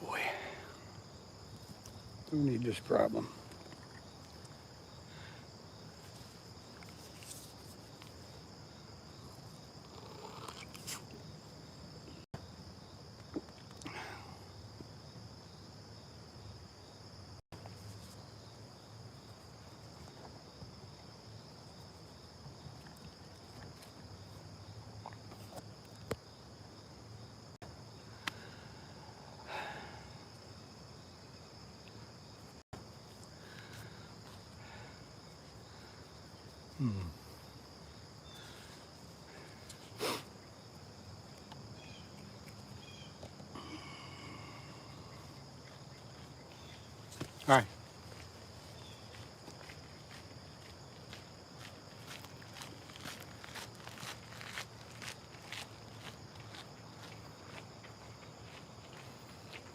boy. Who need this problem? All right.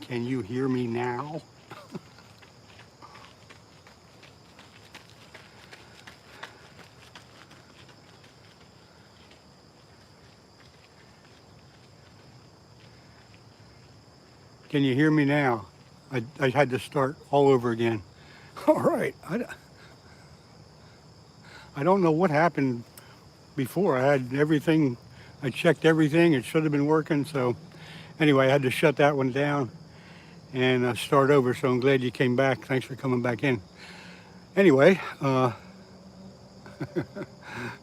Can you hear me now? Can you hear me now? I had to start all over again. All right. I don't know what happened before. I had everything, I checked everything. It should have been working. So anyway, I had to shut that one down and start over. So I'm glad you came back. Thanks for coming back in. Anyway,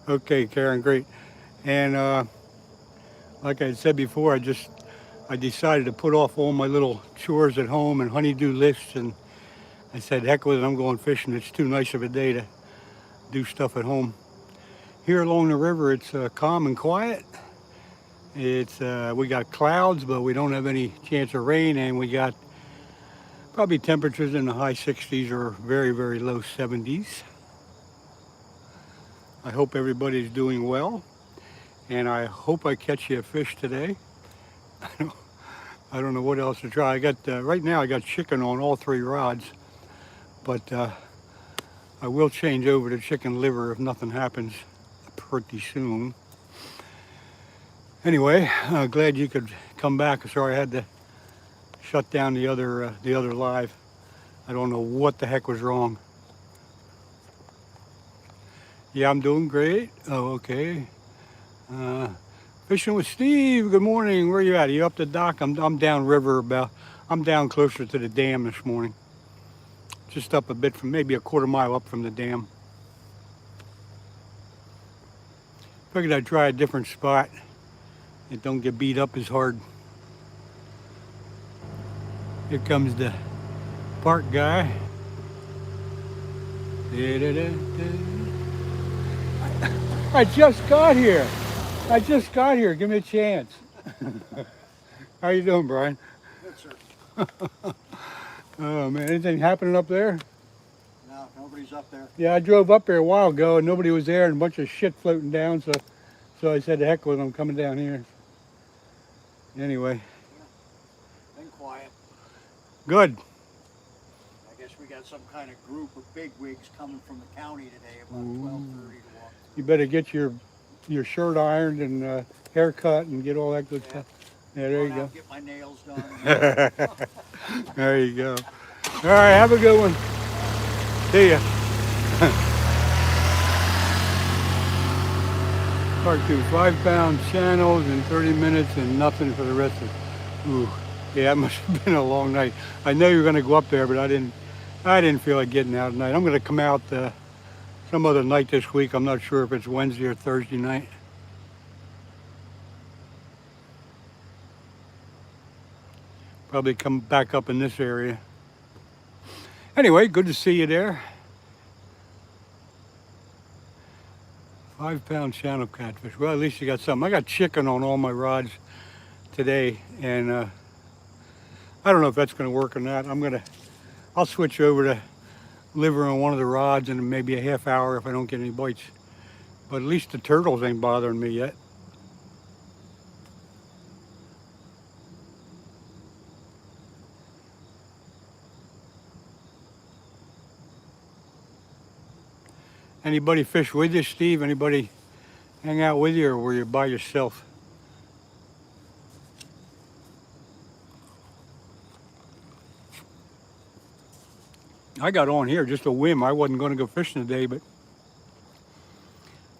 okay, Karen, great. And like I said before, I decided to put off all my little chores at home and honey-do lists, and I said, heck with it, I'm going fishing. It's too nice of a day to do stuff at home. Here along the river, it's calm and quiet. It's we got clouds, but we don't have any chance of rain, and we got probably temperatures in the high 60s or very, very low 70s. I hope everybody's doing well, and I hope I catch you a fish today. I don't know what else to try. I got right now I got chicken on all 3 rods, but I will change over to chicken liver if nothing happens pretty soon. Anyway, glad you could come back. Sorry I had to shut down the other live. I don't know what the heck was wrong. Yeah, I'm doing great. Oh, okay. Fishing with Steve. Good morning. Where are you at? Are you up the dock? I'm down river I'm down closer to the dam this morning. Just up a bit from maybe a quarter mile up from the dam. Figured I'd try a different spot. It don't get beat up as hard. Here comes the park guy. I just got here. Give me a chance. How you doing, Brian? Good, sir. Oh man, anything happening up there? No, nobody's up there. Yeah, I drove up there a while ago and nobody was there and a bunch of shit floating down, so I said the heck with it, I'm coming down here. Anyway. Yeah. Been quiet. Good. I guess we got some kind of group of bigwigs coming from the county today about 12:30 to 1. You better get your shirt ironed and haircut and get all that good stuff. Yeah, there you go. Get my nails done. There you go. All right, have a good one. See ya. Part 2, 5-pound channels in 30 minutes and nothing for the rest of it. Ooh, yeah, it must have been a long night. I know you're gonna go up there, but I didn't feel like getting out tonight. I'm gonna come out some other night this week. I'm not sure if it's Wednesday or Thursday night. Probably come back up in this area. Anyway, good to see you there. 5-pound channel catfish. Well, at least you got something. I got chicken on all my rods today, and I don't know if that's going to work or not. I'll switch over to liver on one of the rods in maybe a half hour if I don't get any bites. But at least the turtles ain't bothering me yet. Anybody fish with you, Steve? Anybody hang out with you, or were you by yourself? I got on here just a whim. I wasn't going to go fishing today, but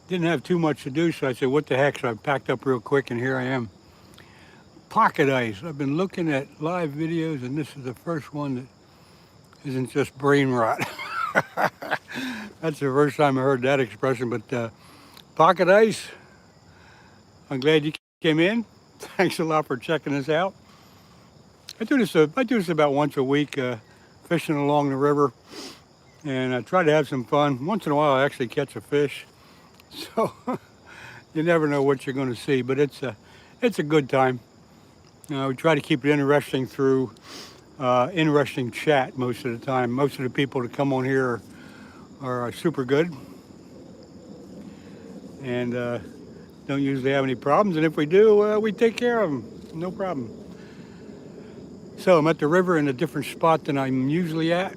didn't have too much to do, so I said, what the heck? So I packed up real quick, and here I am. Pocket ice. I've been looking at live videos, and this is the first one that isn't just brain rot. That's the first time I heard that expression, but pocket ice. I'm glad you came in. Thanks a lot for checking us out. I do this about once a week, fishing along the river, and I try to have some fun. Once in a while, I actually catch a fish, so you never know what you're going to see. But it's a good time. We try to keep it interesting through interesting chat most of the time. Most of the people that come on here are super good, and don't usually have any problems. And if we do, we take care of them. No problem. So I'm at the river in a different spot than I'm usually at.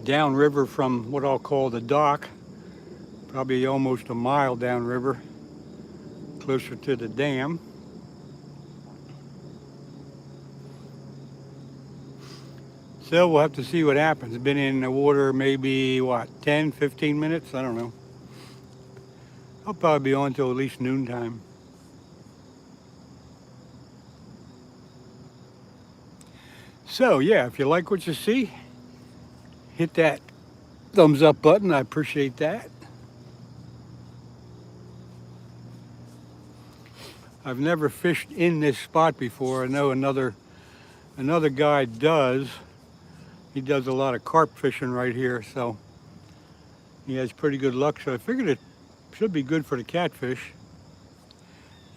Downriver from what I'll call the dock. Probably almost a mile downriver. Closer to the dam. So we'll have to see what happens. Been in the water maybe, what, 10, 15 minutes? I don't know. I'll probably be on till at least noontime. So yeah, if you like what you see, hit that thumbs up button. I appreciate that. I've never fished in this spot before. I know another guy does. He does a lot of carp fishing right here, so he has pretty good luck. So I figured it should be good for the catfish.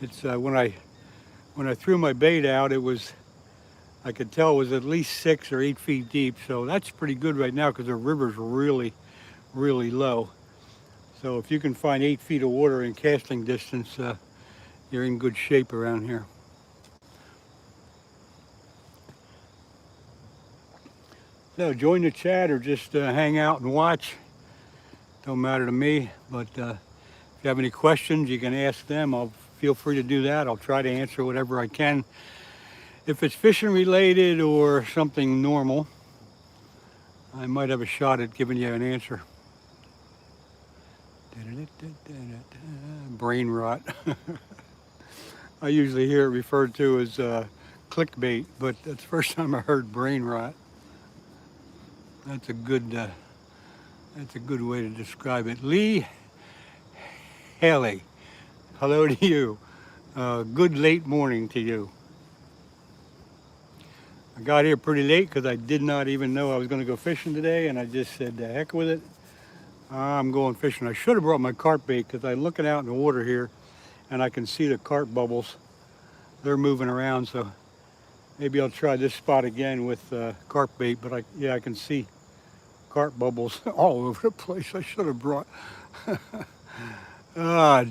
It's when I threw my bait out, I could tell it was at least 6 or 8 feet deep. So that's pretty good right now because the river's really, really low. So if you can find 8 feet of water in casting distance, you're in good shape around here. So join the chat or just hang out and watch. Don't matter to me, but if you have any questions, you can ask them. I'll feel free to do that. I'll try to answer whatever I can. If it's fishing related or something normal, I might have a shot at giving you an answer. Brain rot. I usually hear it referred to as clickbait, but that's the first time I heard brain rot. That's a good way to describe it. Lee Haley, hello to you. Good late morning to you. I got here pretty late because I did not even know I was going to go fishing today, and I just said, the heck with it. I'm going fishing. I should have brought my carp bait because I'm looking out in the water here, and I can see the carp bubbles. They're moving around, so maybe I'll try this spot again with carp bait, but I can see carp bubbles all over the place. I should have brought.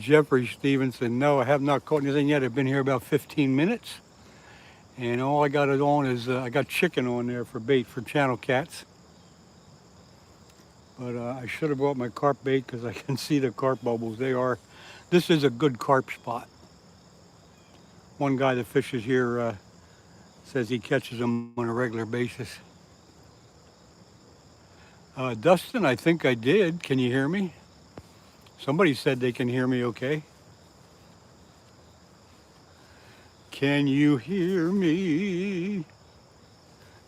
Jeffrey Stevenson, no, I have not caught anything yet. I've been here about 15 minutes, and all I got it on is, I got chicken on there for bait for channel cats. But I should have brought my carp bait because I can see the carp bubbles. This is a good carp spot. One guy that fishes here says he catches them on a regular basis. Dustin, I think I did. Can you hear me? Somebody said they can hear me okay. Can you hear me?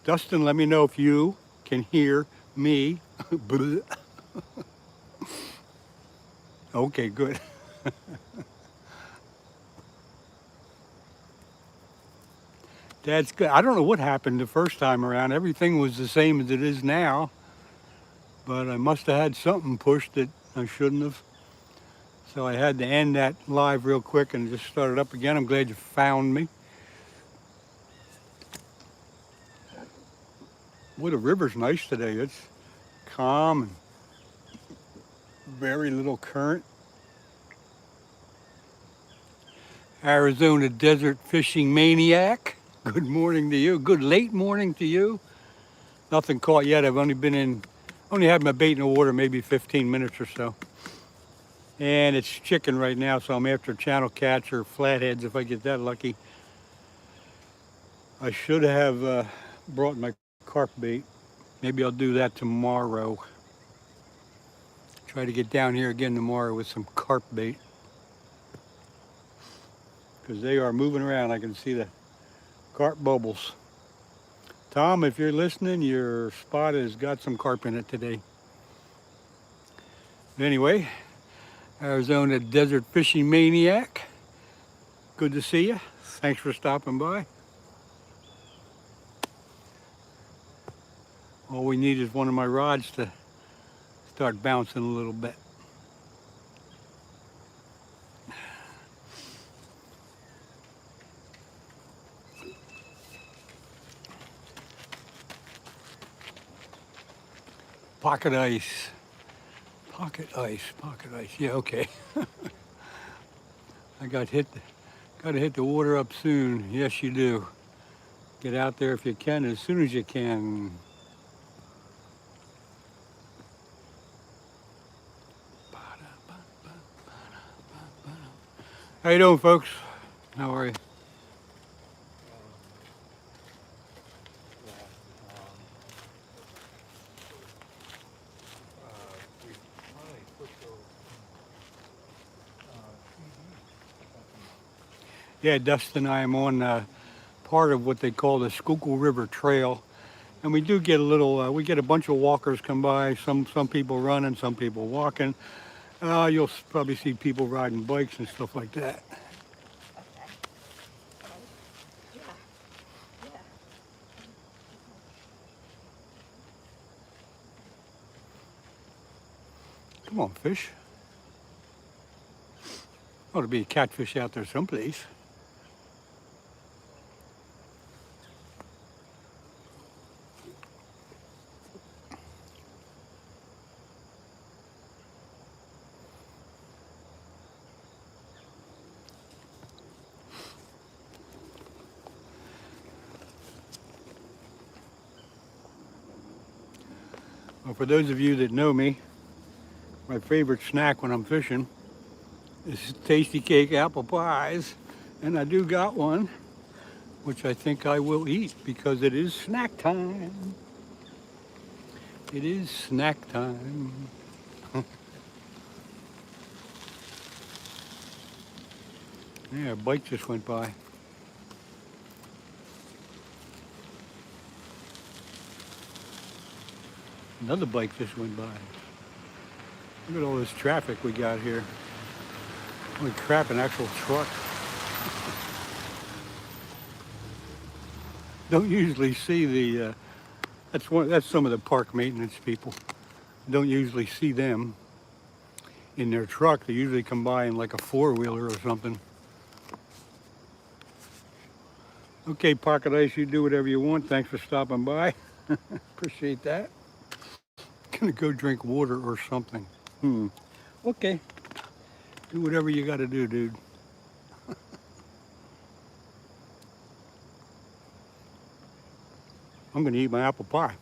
Dustin, let me know if you can hear me. Okay, good. That's good. I don't know what happened the first time around. Everything was the same as it is now. But I must have had something pushed that I shouldn't have. So I had to end that live real quick and just start it up again. I'm glad you found me. Boy, the river's nice today. It's calm and very little current. Arizona desert fishing maniac. Good morning to you. Good late morning to you. Nothing caught yet. I've only had my bait in the water maybe 15 minutes or so. And it's chicken right now, so I'm after channel cats or flatheads if I get that lucky. I should have brought my carp bait. Maybe I'll do that tomorrow. Try to get down here again tomorrow with some carp bait, because they are moving around. I can see the carp bubbles. Tom, if you're listening, your spot has got some carp in it today. Anyway, Arizona Desert Fishing Maniac, good to see you. Thanks for stopping by. All we need is one of my rods to start bouncing a little bit. Pocket ice. Pocket ice, pocket ice. Yeah, okay. I got to hit the water up soon. Yes, you do. Get out there if you can, as soon as you can. How you doing, folks? How are you? Yeah, Dustin and I am on part of what they call the Schuylkill River Trail. And we do get a little, we get a bunch of walkers come by, some people running, some people walking. You'll probably see people riding bikes and stuff like that. Come on, fish. Ought to be a catfish out there someplace. Well, for those of you that know me, my favorite snack when I'm fishing is tasty cake apple pies. And I do got one, which I think I will eat because it is snack time. It is snack time. Yeah, a bike just went by. Another bike just went by. Look at all this traffic we got here. Holy crap, an actual truck. Don't usually see the, that's some of the park maintenance people. Don't usually see them in their truck. They usually come by in like a four-wheeler or something. Okay, Pocket Ice, you do whatever you want. Thanks for stopping by. Appreciate that. Gonna go drink water or something. Okay. Do whatever you gotta do, dude. I'm gonna eat my apple pie.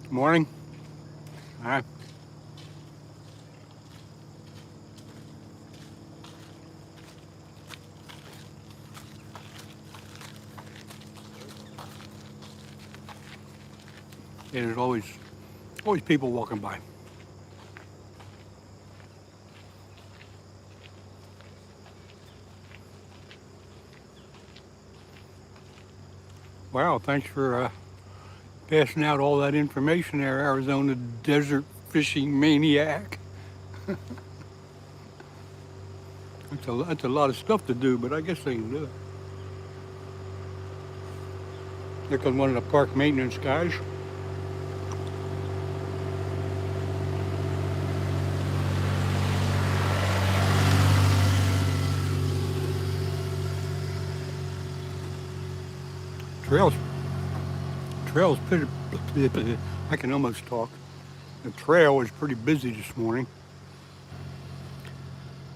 Morning. All right. Yeah, there's always people walking by. Wow, thanks for passing out all that information there, Arizona Desert Fishing Maniac. That's a lot of stuff to do, but I guess they can do it. There comes one of the park maintenance guys. Trails, trails, I can almost talk. The trail was pretty busy this morning.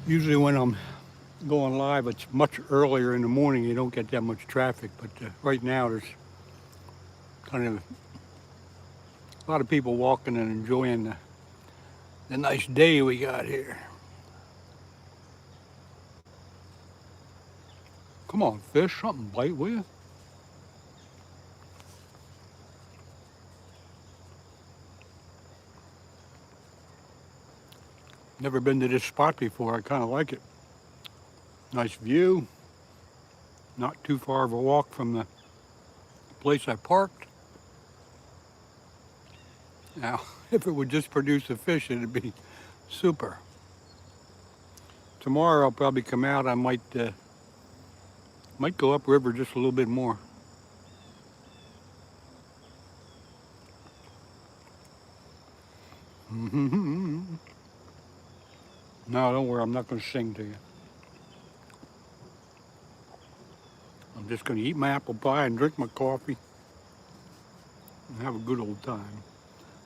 Usually when I'm going live, it's much earlier in the morning. You don't get that much traffic, but right now there's kind of a lot of people walking and enjoying the nice day we got here. Come on, fish, something bite, will you? Never been to this spot before. I kind of like it. Nice view. Not too far of a walk from the place I parked. Now, if it would just produce a fish, it'd be super. Tomorrow I'll probably come out. I might go upriver just a little bit more. No, don't worry. I'm not going to sing to you. I'm just going to eat my apple pie and drink my coffee and have a good old time.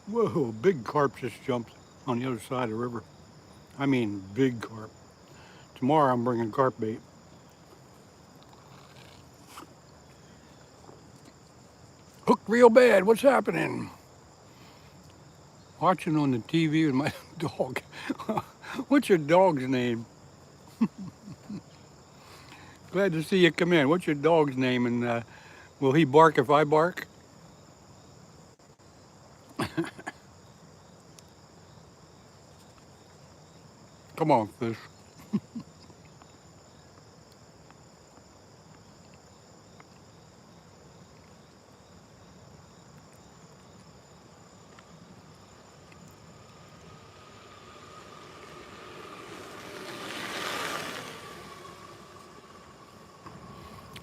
Whoa, big carp just jumped on the other side of the river. I mean, big carp. Tomorrow I'm bringing carp bait. Hooked real bad. What's happening? Watching on the TV with my dog. What's your dog's name? Glad to see you come in. What's your dog's name? And will he bark if I bark? Come on, fish.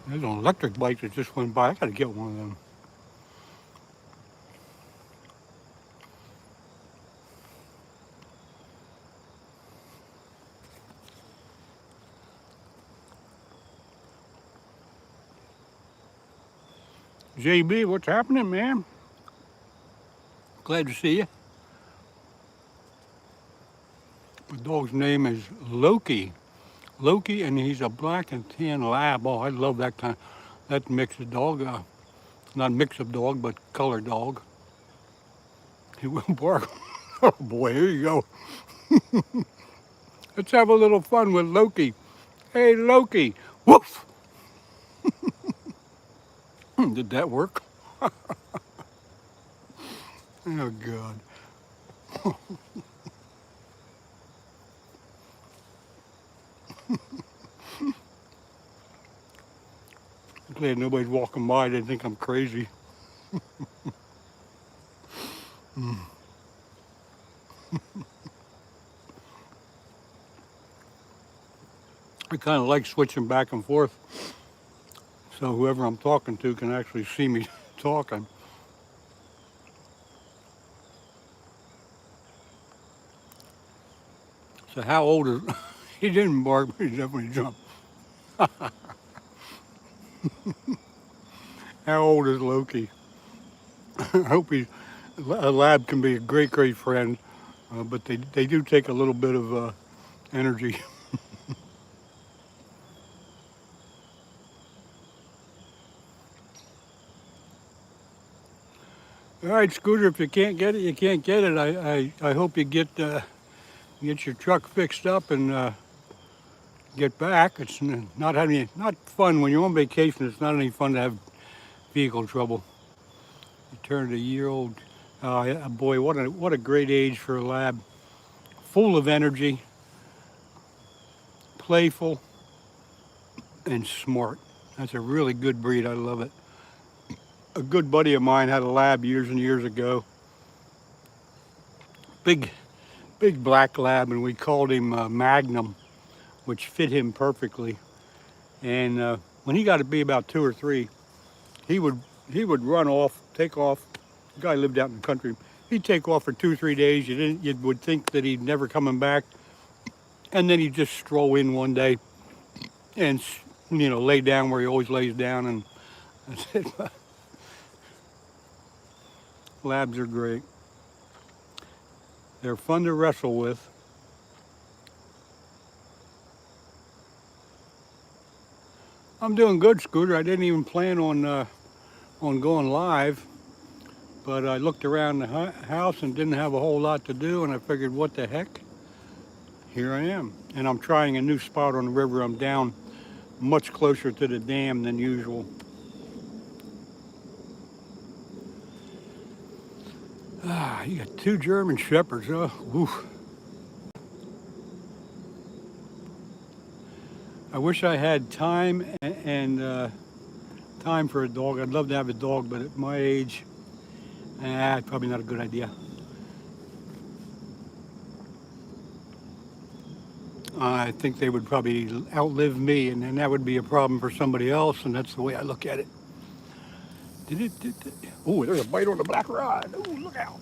There's an electric bike that just went by. I gotta get one of them. JB, what's happening, man? Glad to see you. My dog's name is Loki. Loki, and he's a black and tan lab. Oh, I love that mix of dog. Not mix of dog, but color dog. He will bark. Oh boy, here you go. Let's have a little fun with Loki. Hey, Loki. Woof. Did that work? Oh, God. Glad nobody's walking by. They think I'm crazy. I kind of like switching back and forth so whoever I'm talking to can actually see me talking. So how old is... He didn't bark, but he definitely jumped. How old is Loki? I hope a lab can be a great, great friend, but they do take a little bit of energy. All right, Scooter, if you can't get it, you can't get it. I hope you get your truck fixed up and get back. It's not fun when you're on vacation. It's not any fun to have vehicle trouble. You turned a year old. Boy, what a great age for a lab. Full of energy, playful, and smart. That's a really good breed. I love it. A good buddy of mine had a lab years and years ago. Big black lab, and we called him Magnum, which fit him perfectly. And when he got to be about 2 or 3, he would run off, take off. The guy lived out in the country. He'd take off for 2 or 3 days. You would think that he'd never coming back, and then he'd just stroll in one day and lay down where he always lays down and I said, labs are great. They're fun to wrestle with. I'm doing good, Scooter. I didn't even plan on going live, but I looked around the house and didn't have a whole lot to do, and I figured, what the heck? Here I am. And I'm trying a new spot on the river. I'm down much closer to the dam than usual. Ah, you got two German Shepherds, huh? Oof. I wish I had time and time for a dog. I'd love to have a dog, but at my age, it's probably not a good idea. I think they would probably outlive me, and then that would be a problem for somebody else, and that's the way I look at it. Oh, there's a bite on the black rod. Oh, look out.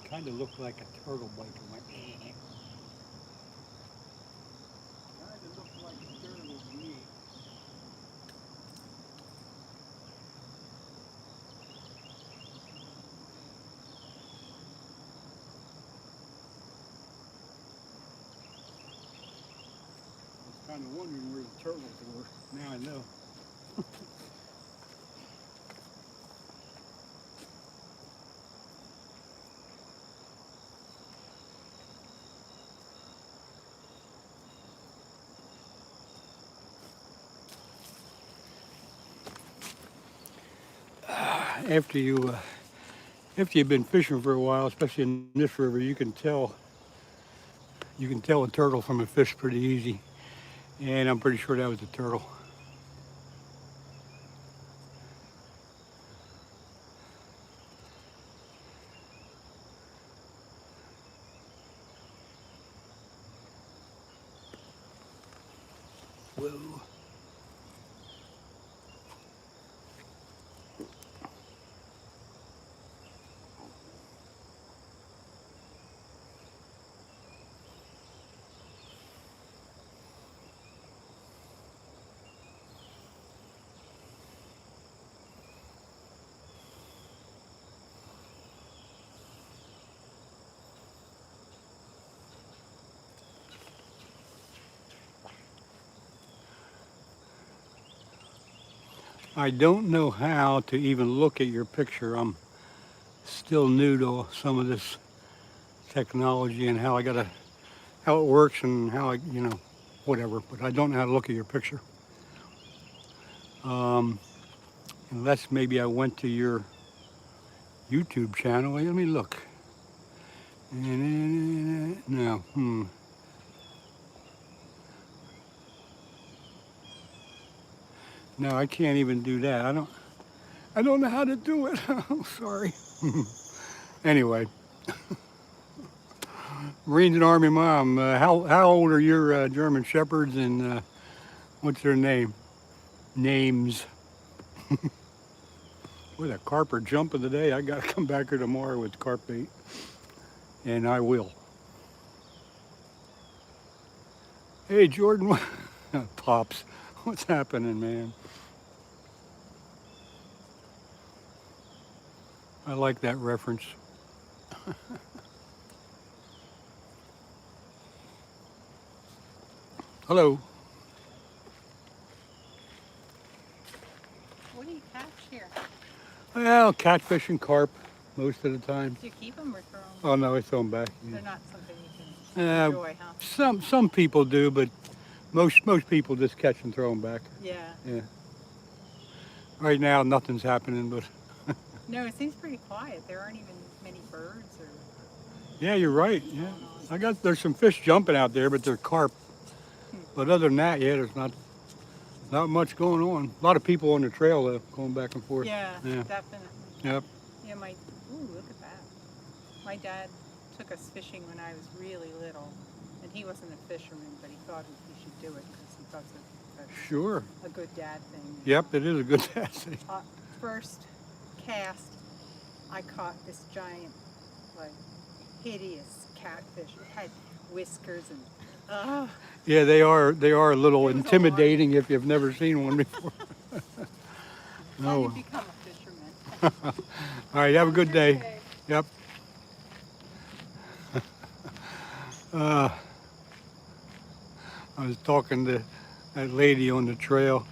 Kind of looked like a turtle bite. Kind of looked like a turtle to me. I was kind of wondering where the turtles were. Now I know. After you've been fishing for a while, especially in this river, you can tell a turtle from a fish pretty easy. And I'm pretty sure that was a turtle. Whoa. I don't know how to even look at your picture. I'm still new to some of this technology and how it works and how whatever. But I don't know how to look at your picture. Unless maybe I went to your YouTube channel. Let me look. No. No, I can't even do that. I don't know how to do it. I'm sorry. Anyway, Marines and Army Mom, how old are your German Shepherds, and what's their names? With a carp are jumping today. I got to come back here tomorrow with carp bait, and I will. Hey, Jordan, Pops, what's happening, man? I like that reference. Hello. What do you catch here? Well, catfish and carp most of the time. Do you keep them or throw them? Oh no, I throw them back. Yeah. They're not something you can enjoy, huh? Some people do, but most people just catch and throw them back. Yeah. Yeah. Right now, nothing's happening, but No, it seems pretty quiet. There aren't even many birds or. yeah, you're right. Yeah, there's some fish jumping out there, but they're carp. But other than that, yeah, there's not much going on. A lot of people on the trail though, going back and forth. Yeah, Yeah. definitely. Yep. Yeah, ooh, look at that. My dad took us fishing when I was really little and he wasn't a fisherman, but he thought he should do it because he thought that's Sure. a good dad thing. Yep, it is a good thing. First cast, I caught this giant, like, hideous catfish. It had whiskers and, Yeah, they are a little It was intimidating if you've never seen one before. How No. you become a fisherman. All right, have a good day. Yep. I was talking to that lady on the trail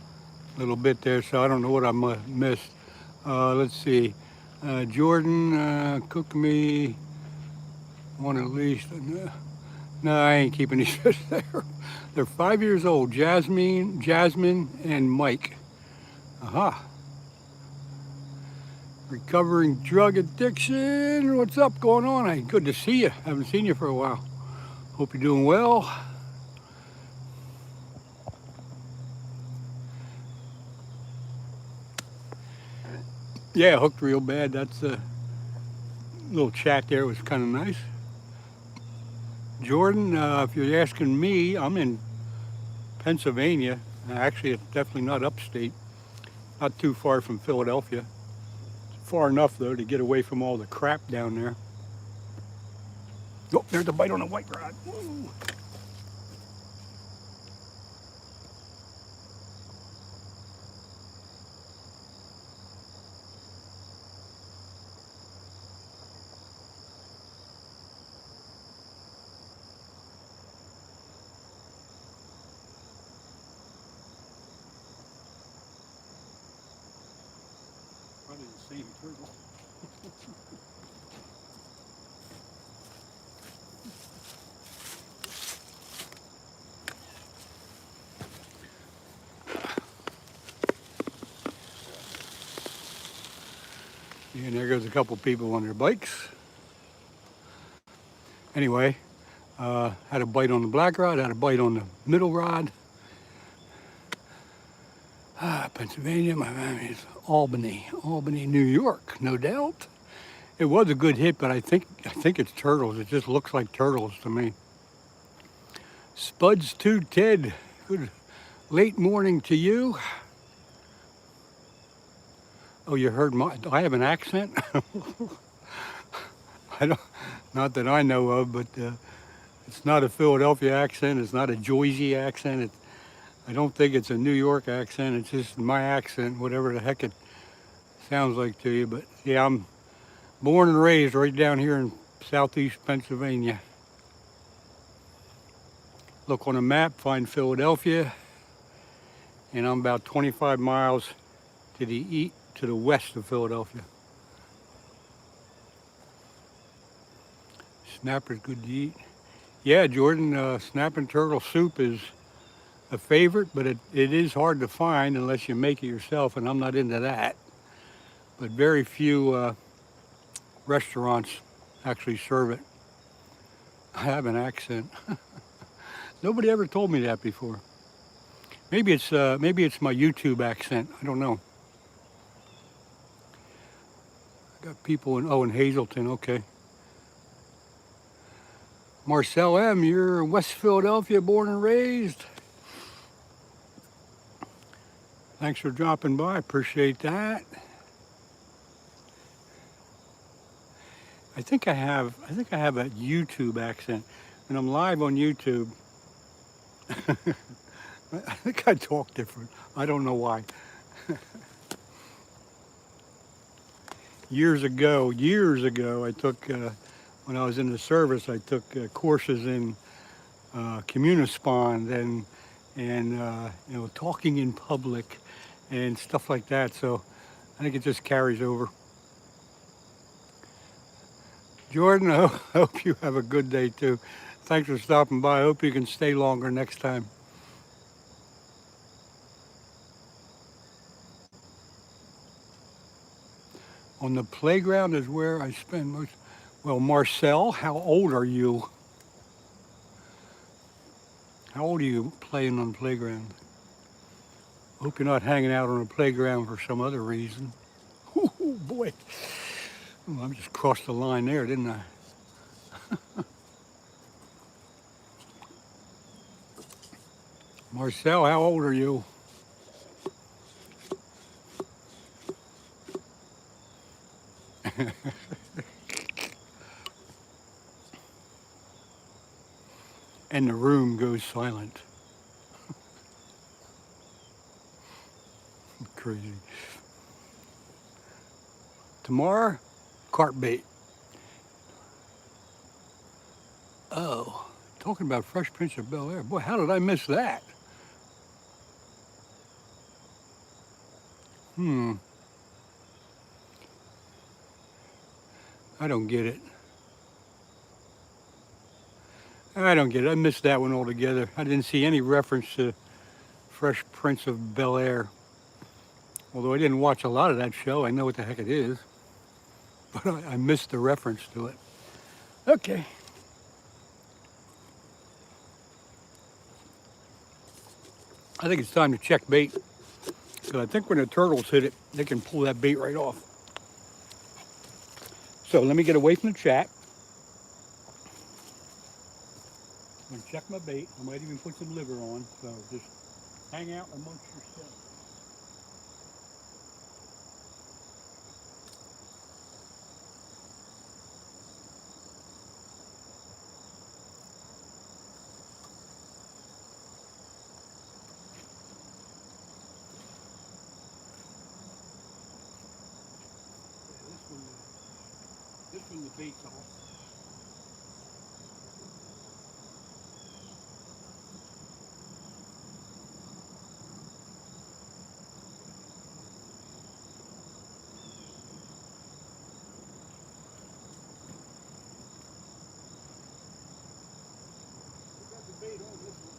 a little bit there, so I don't know what I missed. Let's see. Jordan, cook me one at least. No, I ain't keeping these fish there. They're 5 years old. Jasmine, and Mike. Aha. Recovering drug addiction. What's up going on? Hey, good to see you. Haven't seen you for a while. Hope you're doing well. Yeah, hooked real bad. That's a little chat there was kind of nice. Jordan, if you're asking me, I'm in Pennsylvania. Actually, it's definitely not upstate. Not too far from Philadelphia. Far enough, though, to get away from all the crap down there. Oh, there's a bite on a white rod. Woo. Probably the same turtle. And there goes a couple people on their bikes. Anyway, had a bite on the black rod, had a bite on the middle rod. Pennsylvania, my family's Albany, New York, no doubt. It was a good hit, but I think it's turtles. It just looks like turtles to me. Spuds to Ted. Good late morning to you. Oh, you heard I have an accent? Not that I know of, but it's not a Philadelphia accent. It's not a Jersey accent. I don't think it's a New York accent. It's just my accent, whatever the heck it sounds like to you. But yeah, I'm born and raised right down here in southeast Pennsylvania. Look on a map, find Philadelphia, and I'm about 25 miles to the west of Philadelphia. Snapper's good to eat. Yeah, Jordan, snapping turtle soup is a favorite, but it is hard to find unless you make it yourself, and I'm not into that. But very few restaurants actually serve it. I have an accent. Nobody ever told me that before. Maybe it's my YouTube accent. I don't know. I got people in Hazleton. Okay. Marcel M., you're in West Philadelphia, born and raised. Thanks for dropping by. Appreciate that. I think I have a YouTube accent, and I'm live on YouTube. I think I talk different. I don't know why. Years ago, I took, when I was in the service, I took courses in communispond and talking in public and stuff like that. So I think it just carries over. Jordan, I hope you have a good day too. Thanks for stopping by. I hope you can stay longer next time. On the playground is where I spend most. Well, Marcel, how old are you? How old are you playing on the playground? Hope you're not hanging out on a playground for some other reason. Oh boy. Oh, I just crossed the line there, didn't I? Marcel, how old are you? And the room goes silent. Crazy. Tomorrow, carp bait. Oh, talking about Fresh Prince of Bel-Air. Boy, how did I miss that? Hmm, I don't get it. I don't get it. I missed that one altogether. I didn't see any reference to Fresh Prince of Bel-Air. Although I didn't watch a lot of that show, I know what the heck it is. But I missed the reference to it. Okay. I think it's time to check bait. So I think when the turtles hit it, they can pull that bait right off. So let me get away from the chat. I'm gonna check my bait. I might even put some liver on. So just hang out amongst yourselves. This one the bait's off. We got the bait on this one.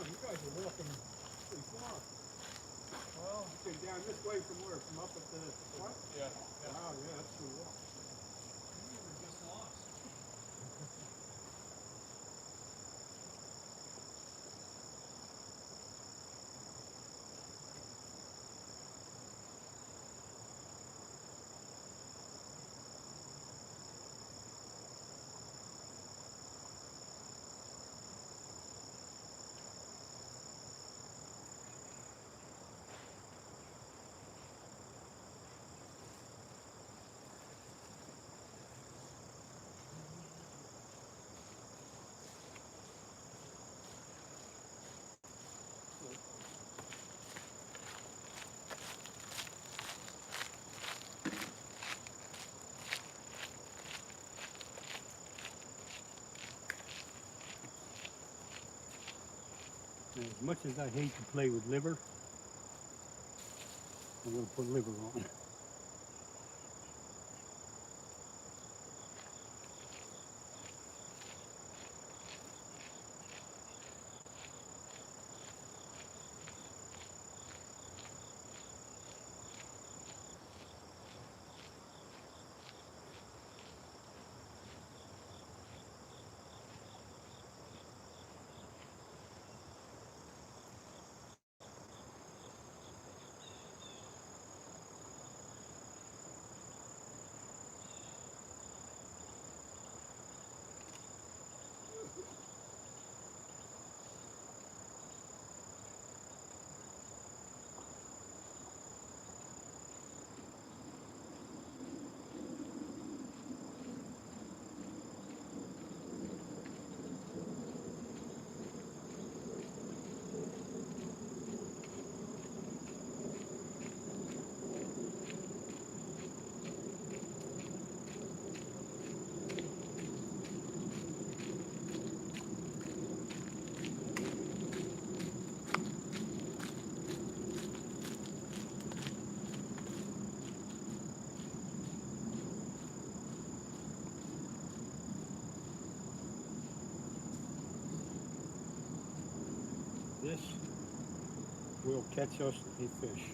You guys are walking pretty far. Well, okay, down this way from where? From up at the front? Yeah. Wow, yeah, that's too long. You were just lost. And as much as I hate to play with liver, I'm going to put liver on. this will catch us a fish.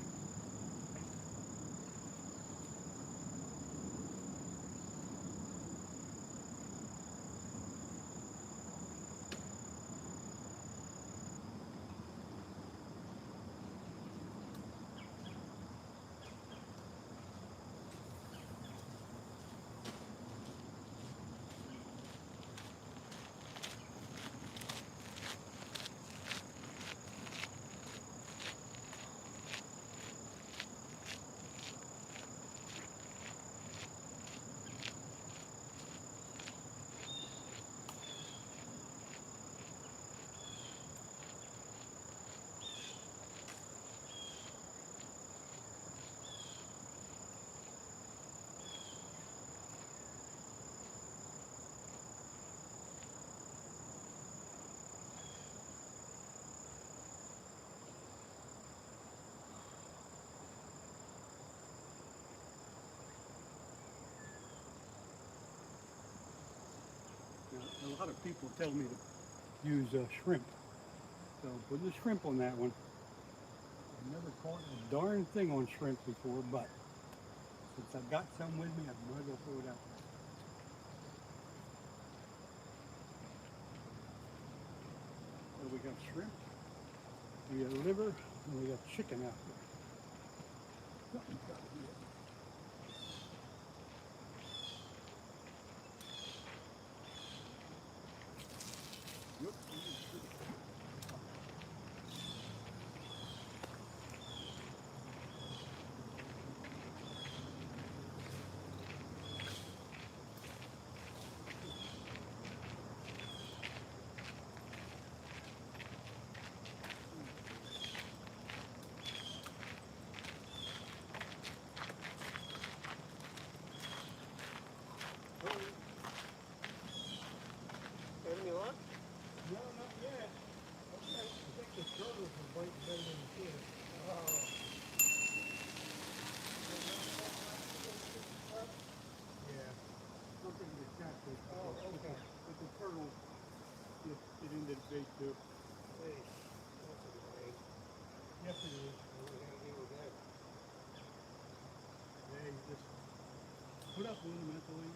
Now, a lot of people tell me to use shrimp. So put the shrimp on that one. I've never caught a darn thing on shrimp before, but since I've got some with me, I might as well throw it out there. So we got shrimp, we got liver, and we got chicken out there. Something's got to be it. Yep. Any luck? No, not yet. Okay. I think the turtles are biting better than the fish. Oh. Yeah. Something to catfish. Oh, okay. But the turtles get into the bait too. Hey, that's annoying. Yes, it is. What are we gonna do with that? Yeah, you just put up ornamentally.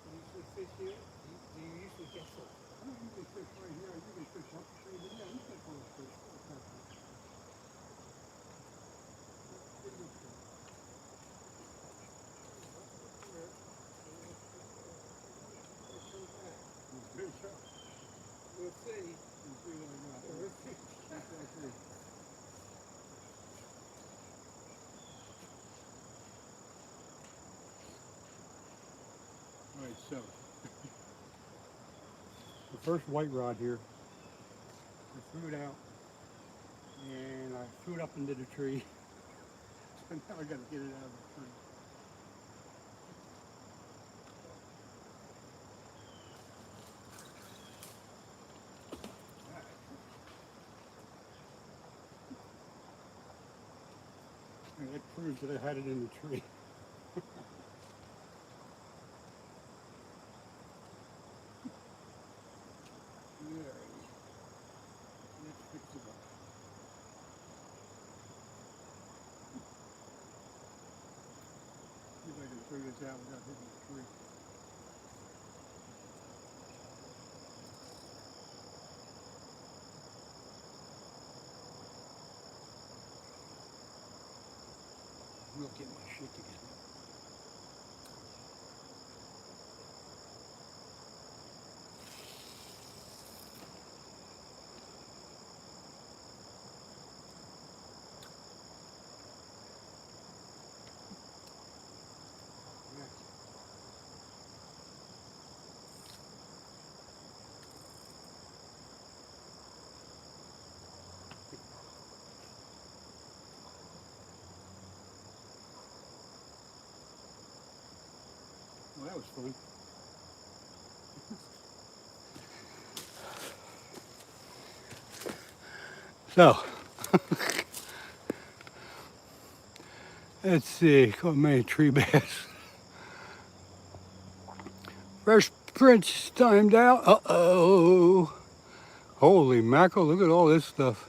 You usually fish here? Do you usually catch them? I don't usually fish right here. I usually fish up the stream. But yeah, you catch all the fish. All the catfish. Pretty good fish. Good shot. We'll see. We'll see what I got. We'll see. That's what I see. All right, so the first white rod here, I threw it out and I threw it up into the tree. So now I got to get it out of the tree. And that proves that I had it in the tree. Alrighty. Let's fix it up. See if I can figure this out without hitting the tree. We'll get my shit together. Well, that was fun. So, let's see, caught many tree bass. prints timed out. Uh-oh. Holy mackerel, look at all this stuff.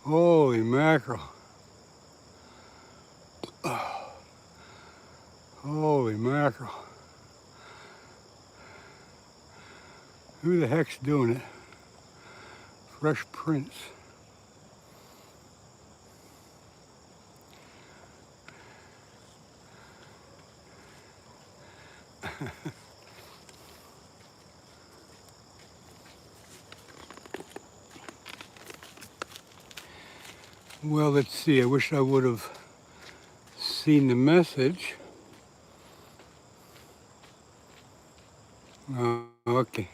Holy mackerel. Holy mackerel. Who the heck's doing it? Fresh prints. Well, let's see. I wish I would have seen the message. Okay.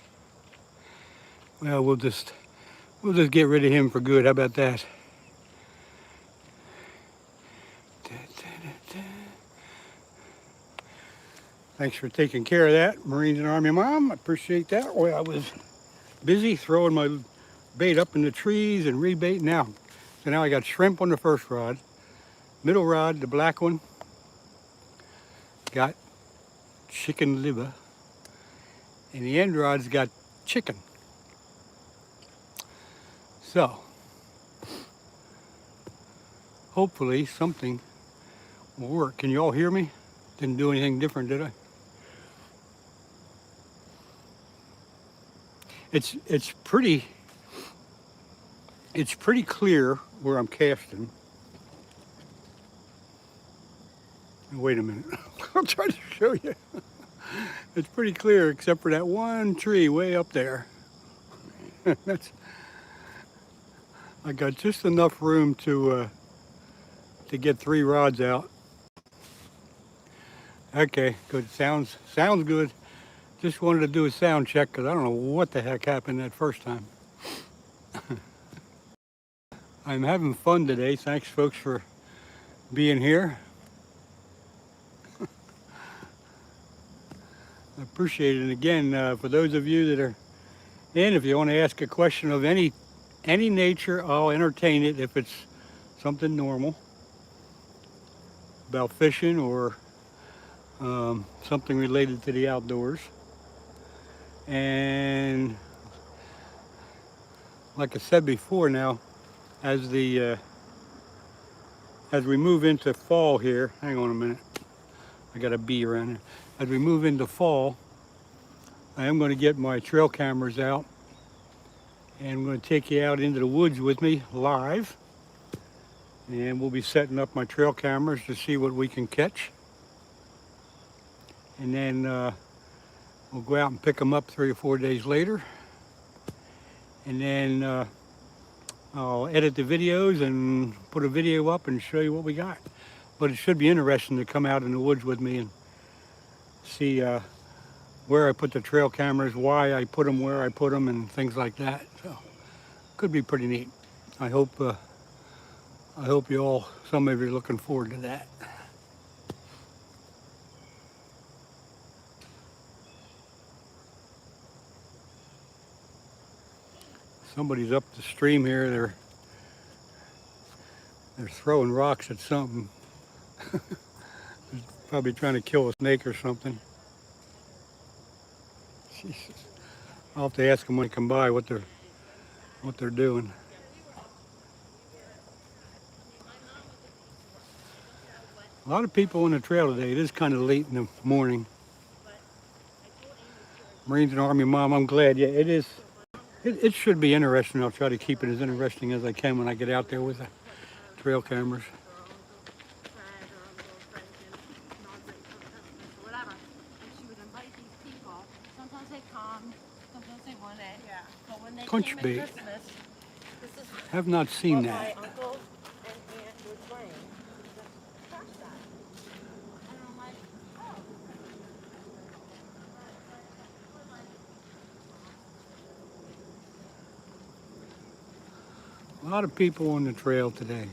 Well, we'll just get rid of him for good. How about that? Thanks for taking care of that, Marines and Army Mom. I appreciate that. Well, I was busy throwing my bait up in the trees and rebaiting now. So now I got shrimp on the first rod, middle rod, the black one, got chicken liver, and the end rod's got chicken. So, hopefully something will work. Can you all hear me? Didn't do anything different, did I? It's pretty clear where I'm casting. Wait a minute. I'll try to show you. It's pretty clear except for that one tree way up there. I got just enough room to get 3 rods out. Okay, good. Sounds good. Just wanted to do a sound check because I don't know what the heck happened that first time. I'm having fun today. Thanks, folks, for being here. I appreciate it. And again, for those of you that are in, if you want to ask a question of any nature, I'll entertain it if it's something normal about fishing or something related to the outdoors. And like I said before, now as we move into fall here, hang on a minute, I got a bee around here. As we move into fall, I am going to get my trail cameras out and I'm going to take you out into the woods with me live, and we'll be setting up my trail cameras to see what we can catch, and then we'll go out and pick them up 3 or 4 days later, and then I'll edit the videos and put a video up and show you what we got. But it should be interesting to come out in the woods with me and see where I put the trail cameras, why I put them where I put them, and things like that. So could be pretty neat. I hope you all, some of you are looking forward to that. Somebody's up the stream here. They're throwing rocks at something. Probably trying to kill a snake or something. Jesus. I'll have to ask them when they come by what they're doing. A lot of people on the trail today. It is kind of late in the morning. Marines and Army Mom, I'm glad. Yeah, it is. It should be interesting. I'll try to keep it as interesting as I can when I get out there with the trail cameras. Punch bait. Have not seen that. A lot of people on the trail today.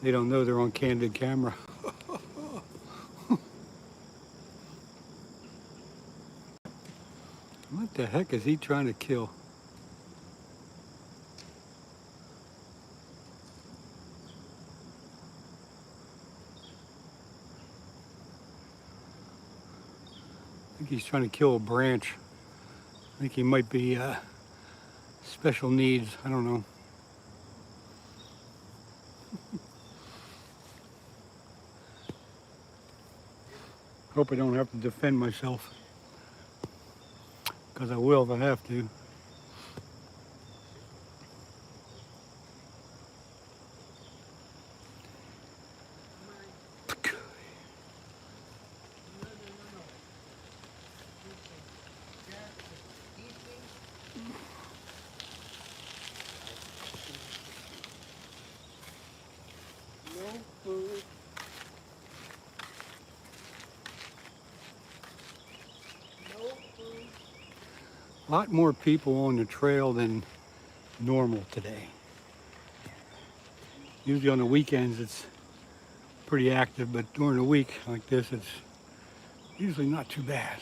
They don't know they're on candid camera. What the heck is he trying to kill? think he's trying to kill a branch. I think he might be special needs. I don't know. Hope I don't have to defend myself, because I will if I have to. No food. No food. A lot more people on the trail than normal today. Usually on the weekends it's pretty active, but during the week like this it's usually not too bad.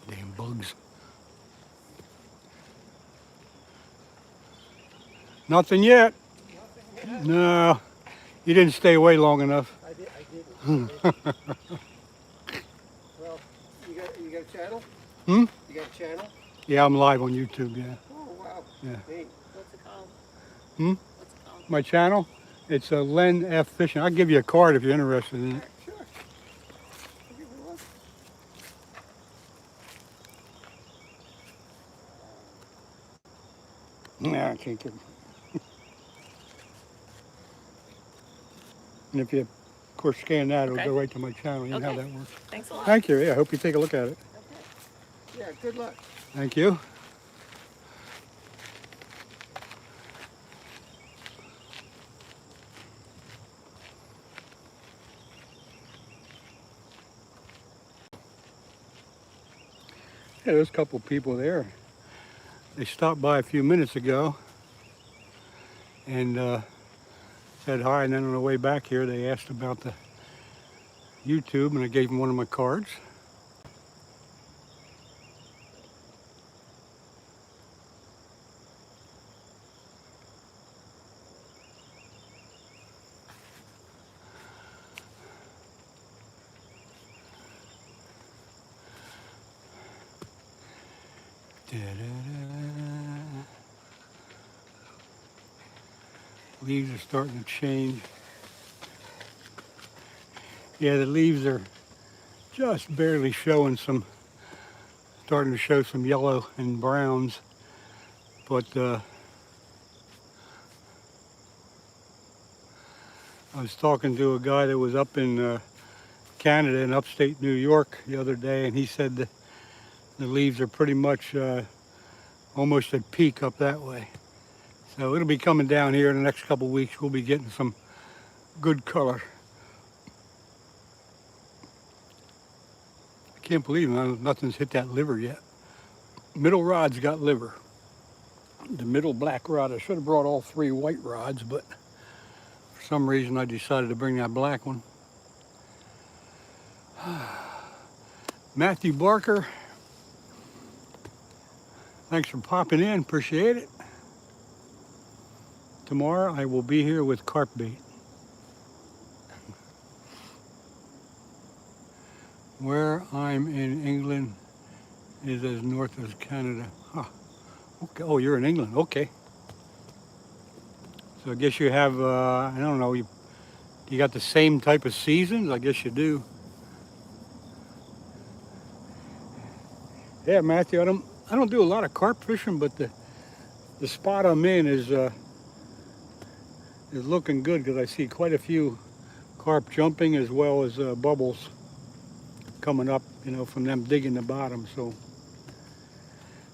Damn bugs. Nothing yet. Nothing yet. No, you didn't stay away long enough. I didn't. Well, you got a channel? Hmm? You got a channel? Yeah, I'm live on YouTube, yeah. Oh, wow. Yeah. Neat. What's it called? Hmm? What's it called? My channel? It's LEN F Fishing. I'll give you a card if you're interested in it. Sure. I'll give it a look. Nah, I can't get it. And if you, of course, scan that, it'll Okay. go right to my channel. You know how Okay. that works. Thanks a lot. Thank you. Yeah, I hope you take a look at it. Okay. Yeah, good luck. Thank you. Yeah, there's a couple people there. They stopped by a few minutes ago and said hi, and then on the way back here they asked about the YouTube, and I gave them one of my cards. Da-da-da. Leaves are starting to change. Yeah, the leaves are just barely showing some, starting to show some yellow and browns, but I was talking to a guy that was up in Canada in upstate New York the other day, and he said that the leaves are pretty much almost at peak up that way. So it'll be coming down here in the next couple of weeks. We'll be getting some good color. I can't believe nothing's hit that liver yet. Middle rod's got liver. The middle black rod, I should have brought all 3 white rods, but for some reason I decided to bring that black one. Matthew Barker, thanks for popping in, appreciate it. Tomorrow I will be here with carp bait. Where I'm in England is as north as Canada. Huh. Okay. Oh, you're in England, okay. So I guess you have, I don't know, you got the same type of seasons? I guess you do. Yeah, Matthew, I don't do a lot of carp fishing, but the spot I'm in is looking good, because I see quite a few carp jumping as well as bubbles coming up, you know, from them digging the bottom. So,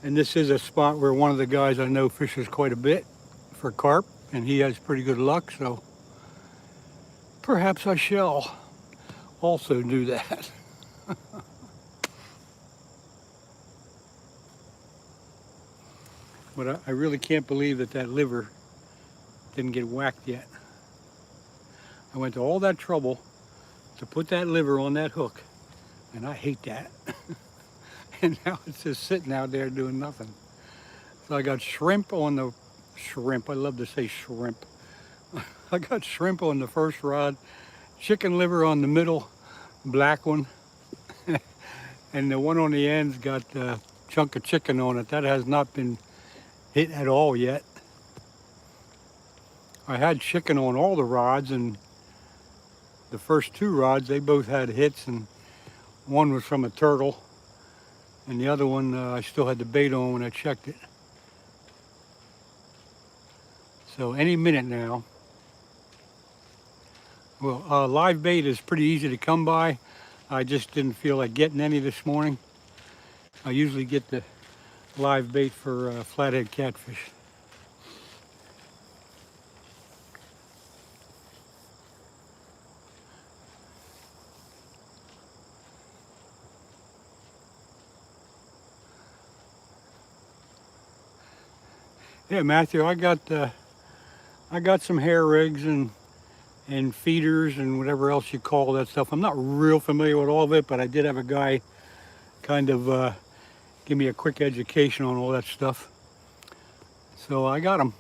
and this is a spot where one of the guys I know fishes quite a bit for carp, and he has pretty good luck, so perhaps I shall also do that. But I really can't believe that liver didn't get whacked yet. I went to all that trouble to put that liver on that hook, and I hate that. And now it's just sitting out there doing nothing. So I got shrimp on the shrimp. I love to say shrimp. I got shrimp on the first rod, chicken liver on the middle, black one, and the one on the end's got a chunk of chicken on it. That has not been hit at all yet. I had chicken on all the rods, and the first two rods, they both had hits, and one was from a turtle, and the other one I still had the bait on when I checked it. So any minute now. Well, live bait is pretty easy to come by. I just didn't feel like getting any this morning. I usually get the live bait for flathead catfish. Yeah, Matthew, I got some hair rigs and feeders and whatever else you call that stuff. I'm not real familiar with all of it, but I did have a guy kind of give me a quick education on all that stuff. So I got them.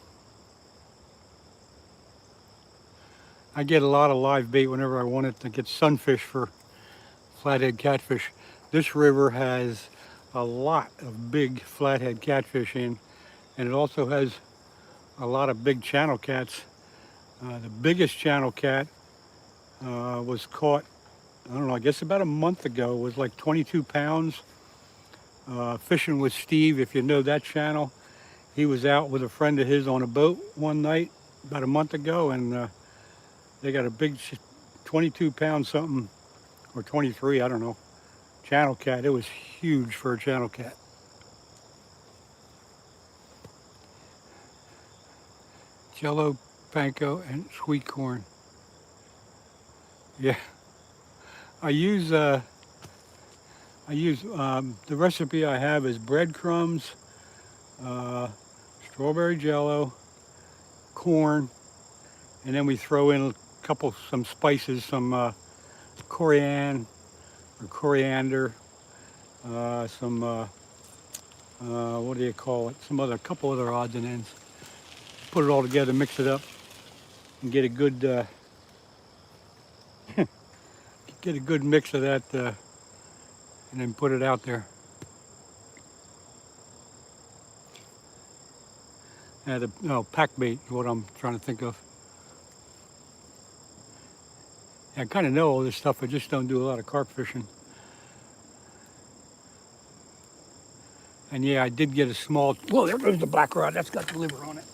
I get a lot of live bait whenever I want it to get sunfish for flathead catfish. This river has a lot of big flathead catfish in, and it also has a lot of big channel cats. The biggest channel cat was caught, I don't know, I guess about a month ago. It was like 22 pounds. Fishing with Steve, if you know that channel. He was out with a friend of his on a boat one night about a month ago, and they got a big 22 pound something, or 23, I don't know, channel cat. It was huge for a channel cat. Jello, panko, and sweet corn. Yeah, I use the recipe I have is breadcrumbs, strawberry jello, corn, and then we throw in some spices, some coriander, some what do you call it? Couple other odds and ends. Put it all together, mix it up, and get a good mix of that, and then put it out there. Pack bait is what I'm trying to think of. I kind of know all this stuff. I just don't do a lot of carp fishing. And yeah, I did get a small. Whoa, there goes the black rod. That's got the liver on it.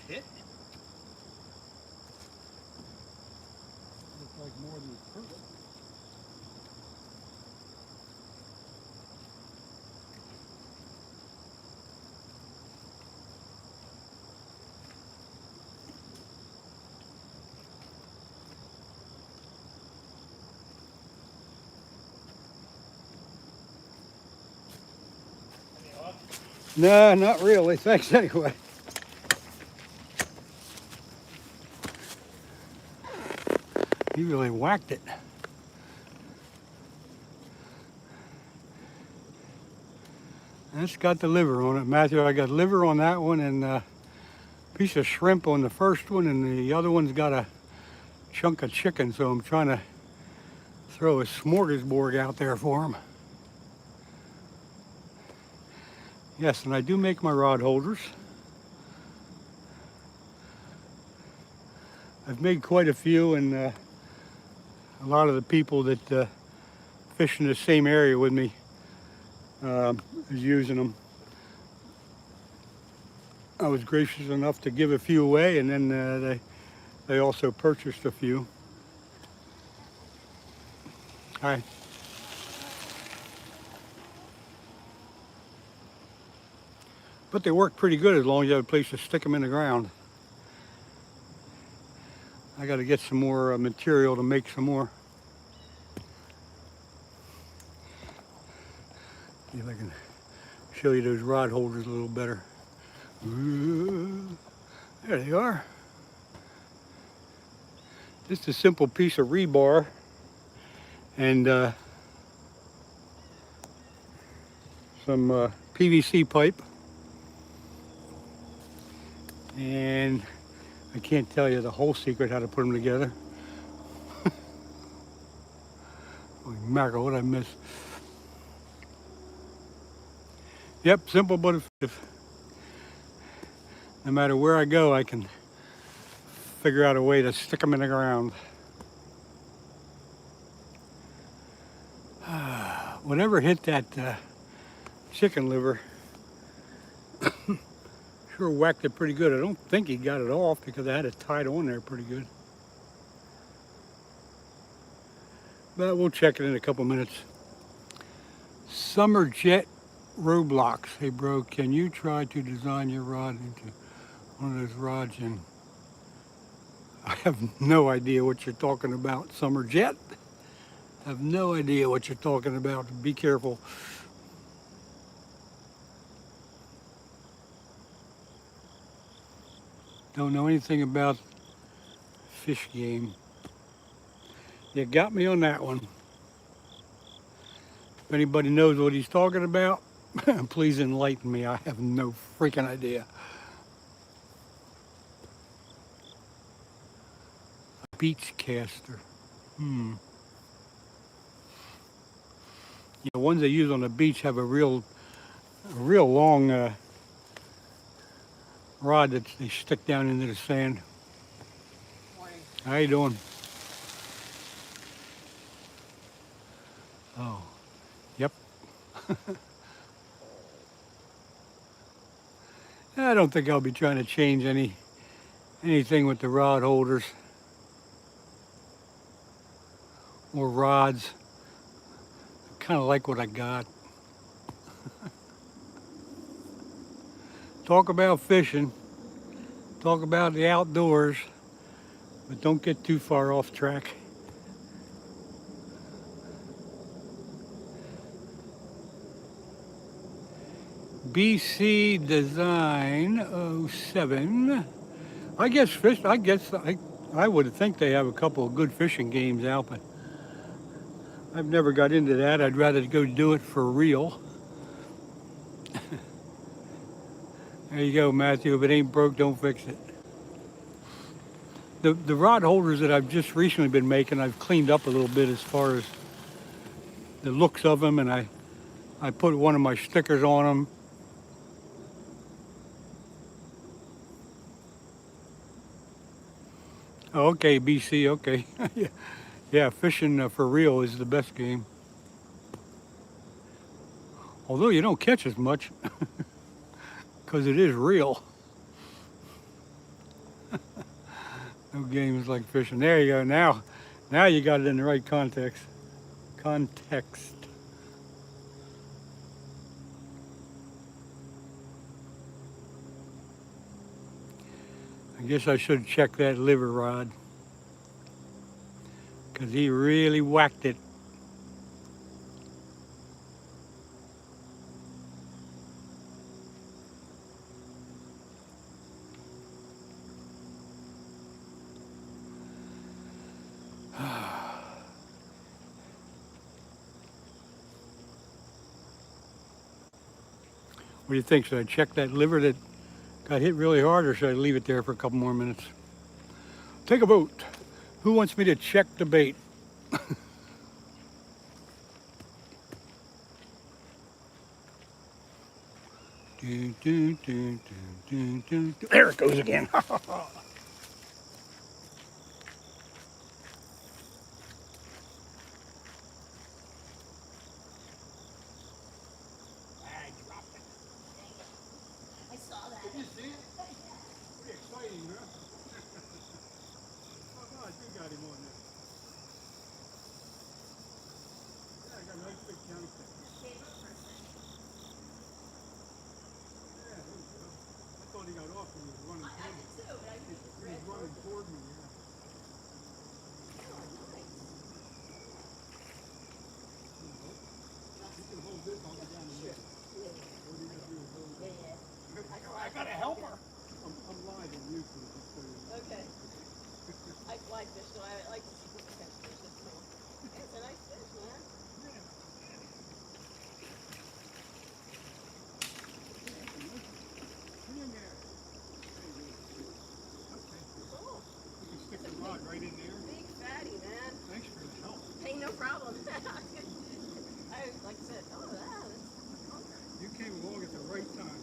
Hit? Looks like more than a turtle. No, not really. Thanks anyway. He really whacked it. That's got the liver on it, Matthew. I got liver on that one and a piece of shrimp on the first one, and the other one's got a chunk of chicken, so I'm trying to throw a smorgasbord out there for him. Yes, and I do make my rod holders. I've made quite a few, and a lot of the people that fish in the same area with me is using them. I was gracious enough to give a few away, and then they also purchased a few. Hi. But they work pretty good as long as you have a place to stick them in the ground. I got to get some more material to make some more. See if I can show you those rod holders a little better. Ooh, there they are. Just a simple piece of rebar and some PVC pipe. And I can't tell you the whole secret how to put them together. Holy mackerel, what I miss? Yep, simple but effective. No matter where I go, I can figure out a way to stick them in the ground. Whatever hit that chicken liver, sure whacked it pretty good. I don't think he got it off because I had it tied on there pretty good. But we'll check it in a couple minutes. Summer Jet Roblox. Hey bro, can you try to design your rod into one of those rods? And I have no idea what you're talking about, Summer Jet. I have no idea what you're talking about. Be careful. Don't know anything about fish game. You got me on that one. If anybody knows what he's talking about, please enlighten me. I have no freaking idea. A beach caster. The ones they use on the beach have a real long rod that they stick down into the sand. Morning. How you doing? Oh, yep. I don't think I'll be trying to change anything with the rod holders or rods. I kind of like what I got. Talk about fishing, talk about the outdoors, but don't get too far off track. BC Design 07. I guess I would think they have a couple of good fishing games out, but I've never got into that. I'd rather go do it for real. There you go, Matthew. If it ain't broke, don't fix it. The rod holders that I've just recently been making, I've cleaned up a little bit as far as the looks of them, and I put one of my stickers on them. Oh, okay, BC, okay. Yeah, fishing for real is the best game. Although you don't catch as much because it is real. No games like fishing. There you go. Now you got it in the right context. I guess I should check that liver rod because he really whacked it. What do you think? Should I check that liver that got hit really hard, or should I leave it there for a couple more minutes? Take a vote. Who wants me to check the bait? There it goes again. Did you see it? Pretty exciting, huh? Oh, no, I do got him on there. Yeah, I got a nice big county fish. Yeah, thought he got off and he was running toward me. Too, but I He think he was running toward me, yeah. You can hold this, I'll go down the middle. All you gotta do is hold it. I gotta help her. I'm live on YouTube, just so you know. Okay. I fly fish, so I like to see people catch fish. That's cool. It's a nice fish, man. Hang in there. Okay. Cool. You can stick the rod right in there. Big fatty, man. Thanks for the help. Hey, no problem. I like I said, oh, that's You came along at the right time.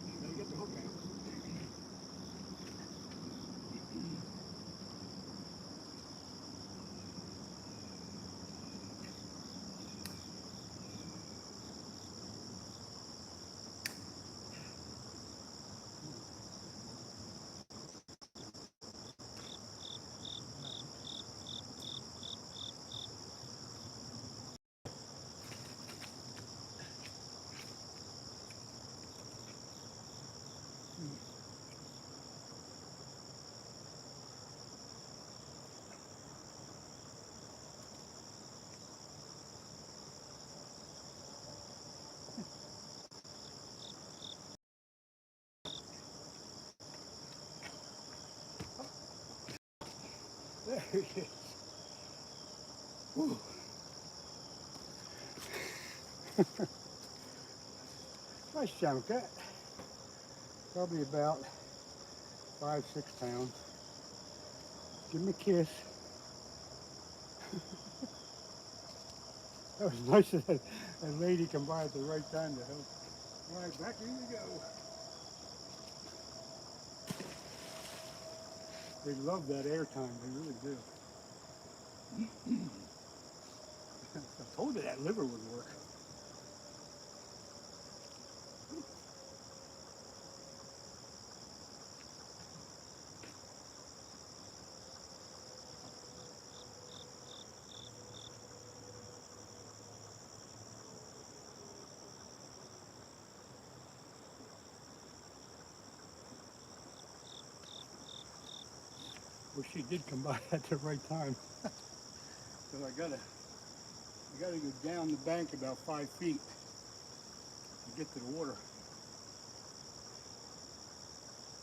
You gotta get the hook out. There he is. Whew. Nice channel cat. Probably about 5, 6 pounds. Give him a kiss. That was nice that that lady come by at the right time to help. All right, back in we go. They love that airtime, they really do. I told you that liver would work. Well, she did come by at the right time. So I gotta go down the bank about 5 feet to get to the water.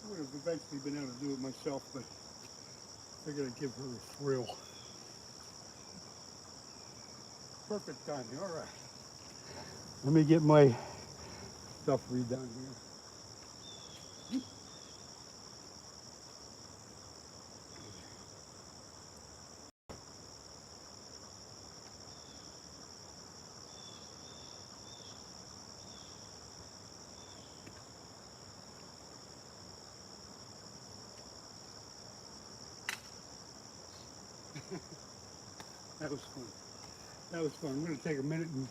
I would have eventually been able to do it myself, but I figured I'd give her a thrill. Perfect timing, all right. Let me get my stuff redone here. That was fun. That was fun. I'm going to take a minute and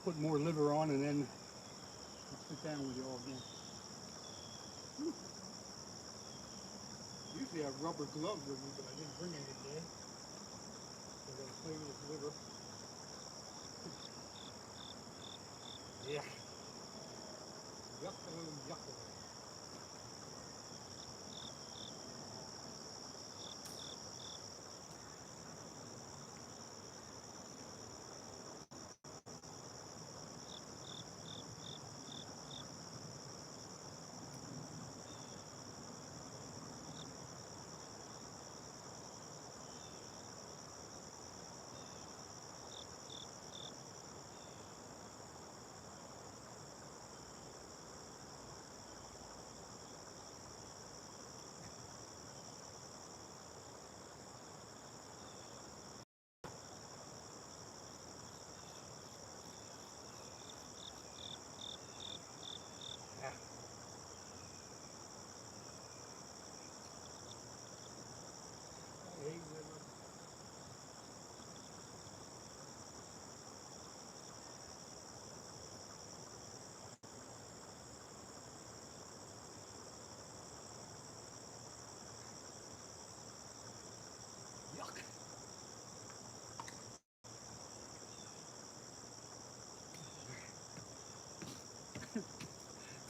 put more liver on, and then I'll sit down with you all again. Usually I have rubber gloves with me, but I didn't bring any today. So I'm going to play with this liver. Yeah. Yuckaloo, yuckaloo.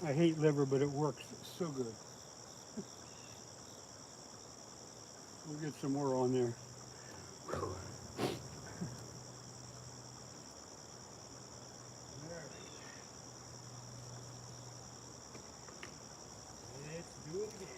I hate liver, but it works so good. We'll get some more on there. Let's do it again.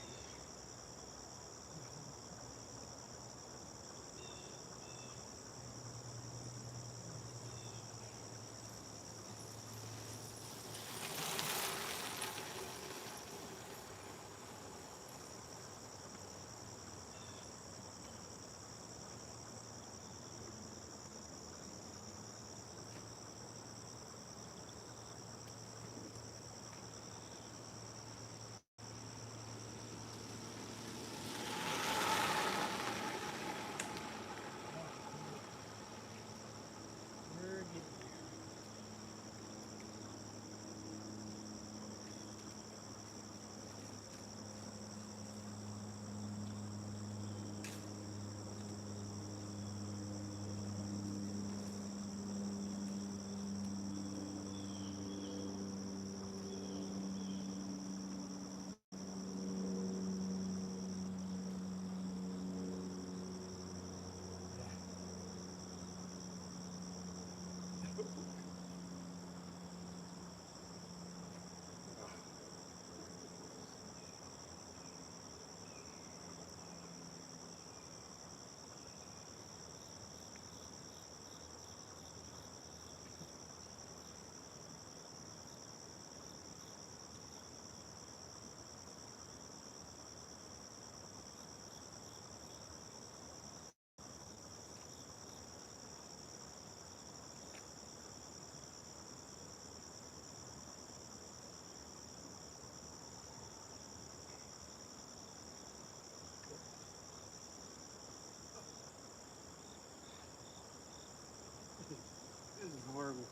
We're getting there. This is horrible.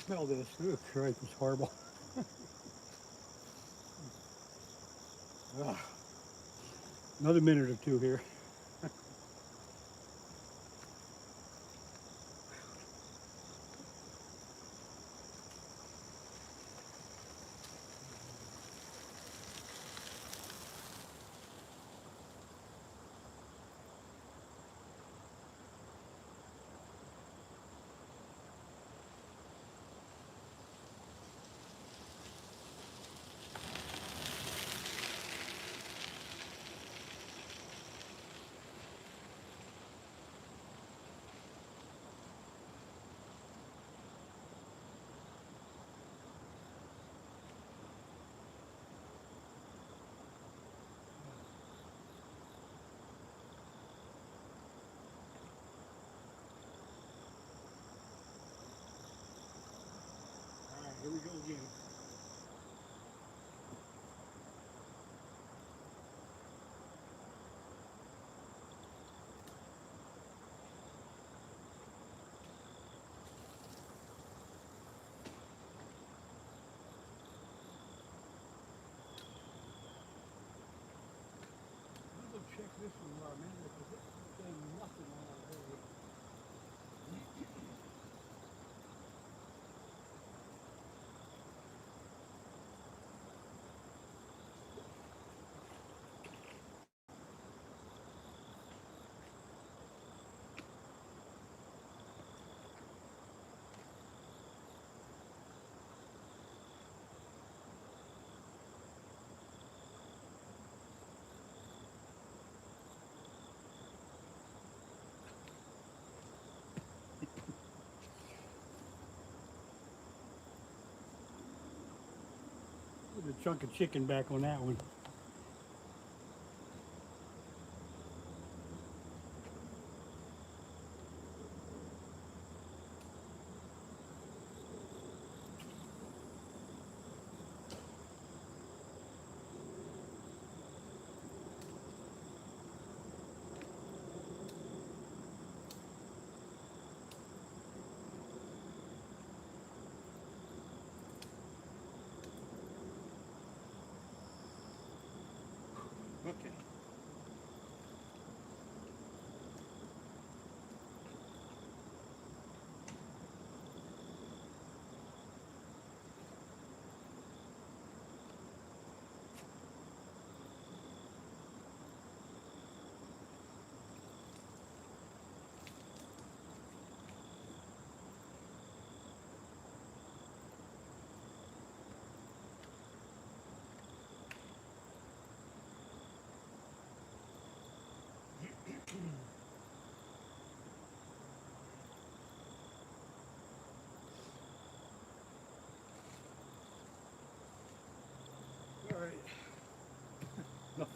Smell this. Oh, Christ, it's horrible. Ah, another minute or two here. All right, here we go again. Let's go check this one while I'm in there because it's saying nothing on our area. Put a chunk of chicken back on that one.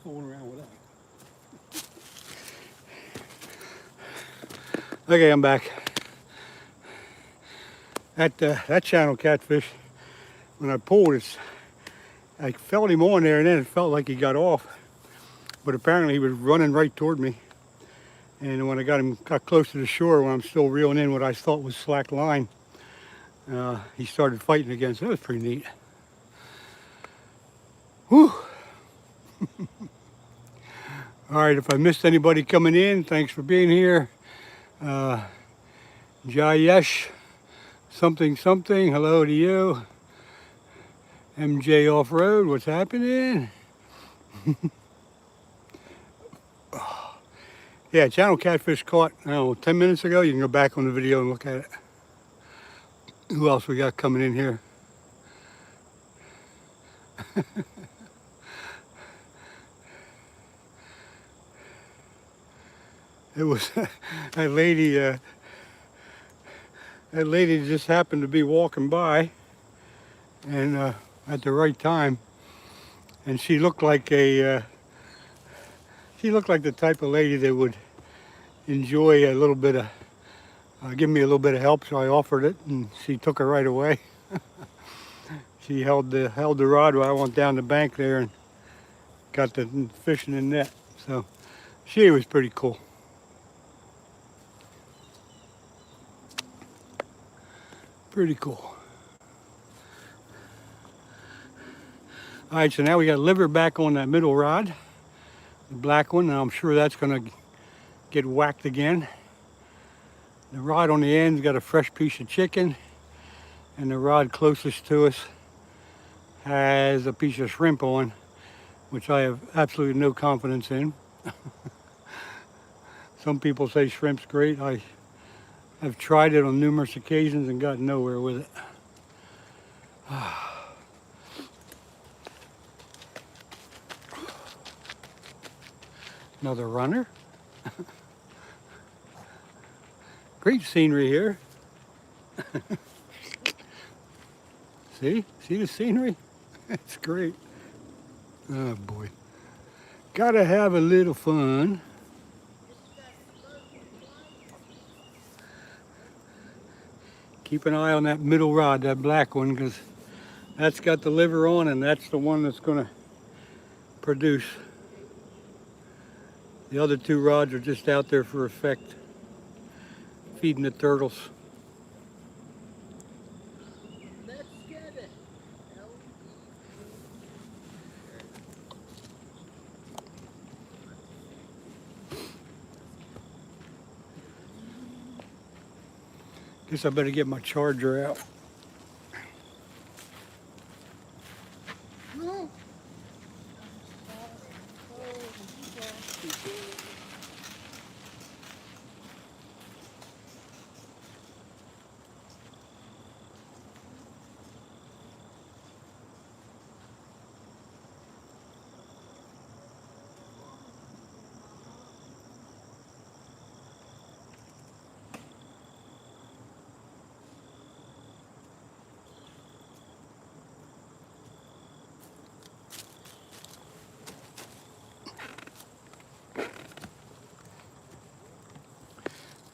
fooling around with that. Okay, I'm back. That channel catfish, when I pulled, I felt him on there, and then it felt like he got off. But apparently he was running right toward me. And when I got close to the shore, when I'm still reeling in what I thought was slack line, he started fighting again. So that was pretty neat. Whew. All right, if I missed anybody coming in, thanks for being here. Jayesh, something, hello to you. MJ Off-Road, what's happening? Yeah, channel catfish caught, I don't know, 10 minutes ago. You can go back on the video and look at it. Who else we got coming in here? It was that lady just happened to be walking by, and at the right time, and she looked like the type of lady that would enjoy a little bit of give me a little bit of help. So I offered it, and she took it right away. She held the rod while I went down the bank there and got the fish in the net. So she was pretty cool. Pretty cool. All right, so now we got liver back on that middle rod, the black one. Now I'm sure that's gonna get whacked again. The rod on the end's got a fresh piece of chicken, and the rod closest to us has a piece of shrimp on, which I have absolutely no confidence in. Some people say shrimp's great. I've tried it on numerous occasions and got nowhere with it. Another runner. Great scenery here. See the scenery? It's great. Oh boy. Gotta have a little fun. Keep an eye on that middle rod, that black one, because that's got the liver on, and that's the one that's gonna produce. The other two rods are just out there for effect, feeding the turtles. Let's get it. Guess I better get my charger out.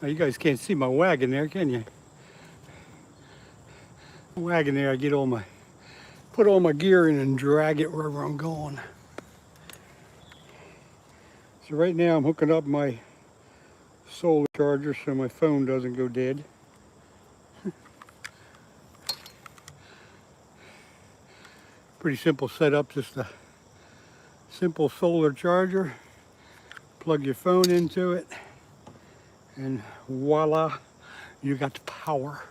Now you guys can't see my wagon there, can you? Wagon there, I get put all my gear in and drag it wherever I'm going. So right now I'm hooking up my solar charger so my phone doesn't go dead. Pretty simple setup, just a simple solar charger. Plug your phone into it, and voila, you got the power.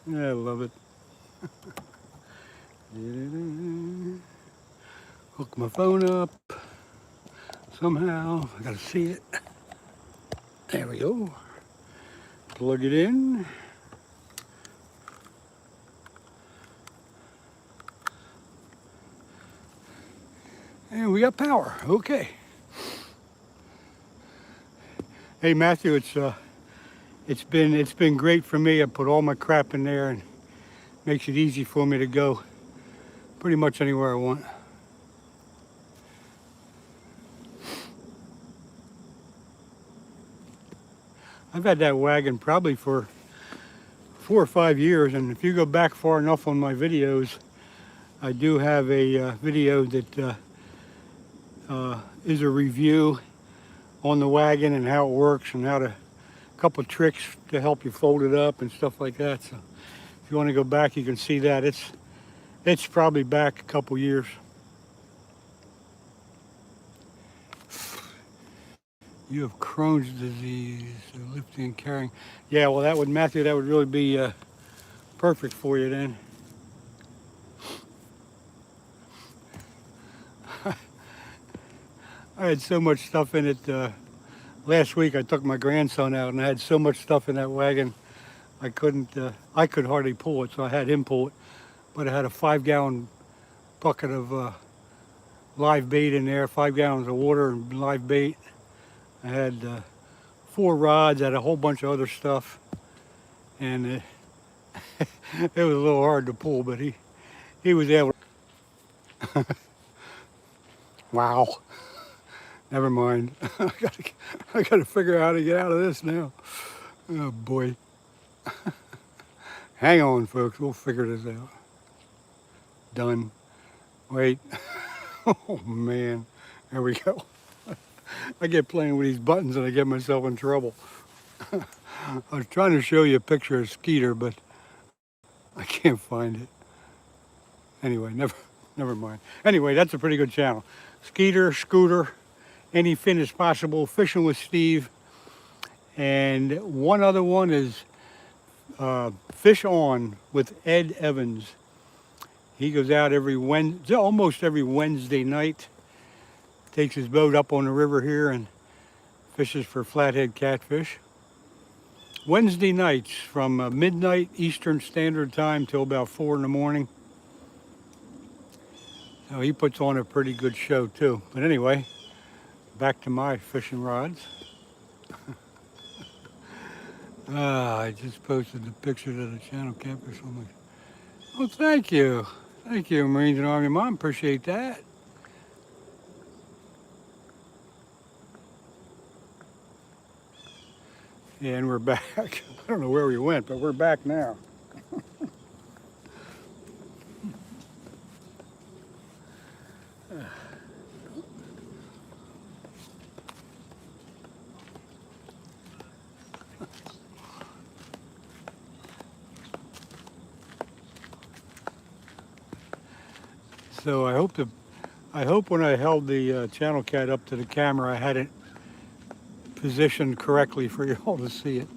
I love it. Hook my phone up somehow. I gotta see it. There we go. Plug it in. And we got power. Okay. Hey Matthew, it's been great for me. I put all my crap in there, and makes it easy for me to go pretty much anywhere I want. I've had that wagon probably for 4 or 5 years, and if you go back far enough on my videos, I do have a video that is a review on the wagon and how it works and a couple tricks to help you fold it up and stuff like that. So if you want to go back, you can see that. It's probably back a couple years. You have Crohn's disease, so lifting and carrying. Yeah, well, that would, Matthew, that would really be perfect for you then. I had so much stuff in it. Last week I took my grandson out and I had so much stuff in that wagon I could hardly pull it, so I had him pull it. But I had a 5-gallon bucket of live bait in there, 5 gallons of water and live bait. I had 4 rods, I had a whole bunch of other stuff, and it was a little hard to pull, but he was able to. Wow. Never mind. I gotta figure out how to get out of this now. Oh boy. Hang on, folks, we'll figure this out. Done. Wait. Oh man. There we go. I get playing with these buttons and I get myself in trouble. I was trying to show you a picture of Skeeter, but I can't find it. Anyway, never mind. Anyway, that's a pretty good channel. Skeeter, Scooter, any finish possible, Fishing with Steve. And one other one is Fish On with Ed Evans. He goes out almost every Wednesday night. Takes his boat up on the river here and fishes for flathead catfish. Wednesday nights from midnight Eastern Standard Time till about 4 in the morning. So he puts on a pretty good show too. But anyway, back to my fishing rods. I just posted the picture to the channel catfish. Oh, thank you. Thank you, Marines and Army Mom. Appreciate that. And we're back. I don't know where we went, but we're back now. So I hope when I held the channel cat up to the camera, I had it positioned correctly for you all to see it.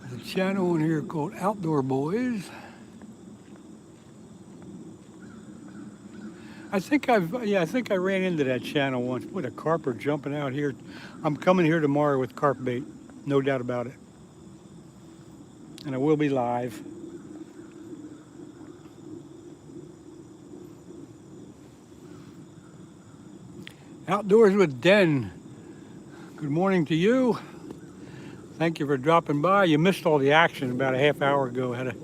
There's a channel in here called Outdoor Boys. I think I ran into that channel once. What, a carper jumping out here. I'm coming here tomorrow with carp bait, no doubt about it. And I will be live. Outdoors with Den. Good morning to you. Thank you for dropping by. You missed all the action about a half hour ago. Had a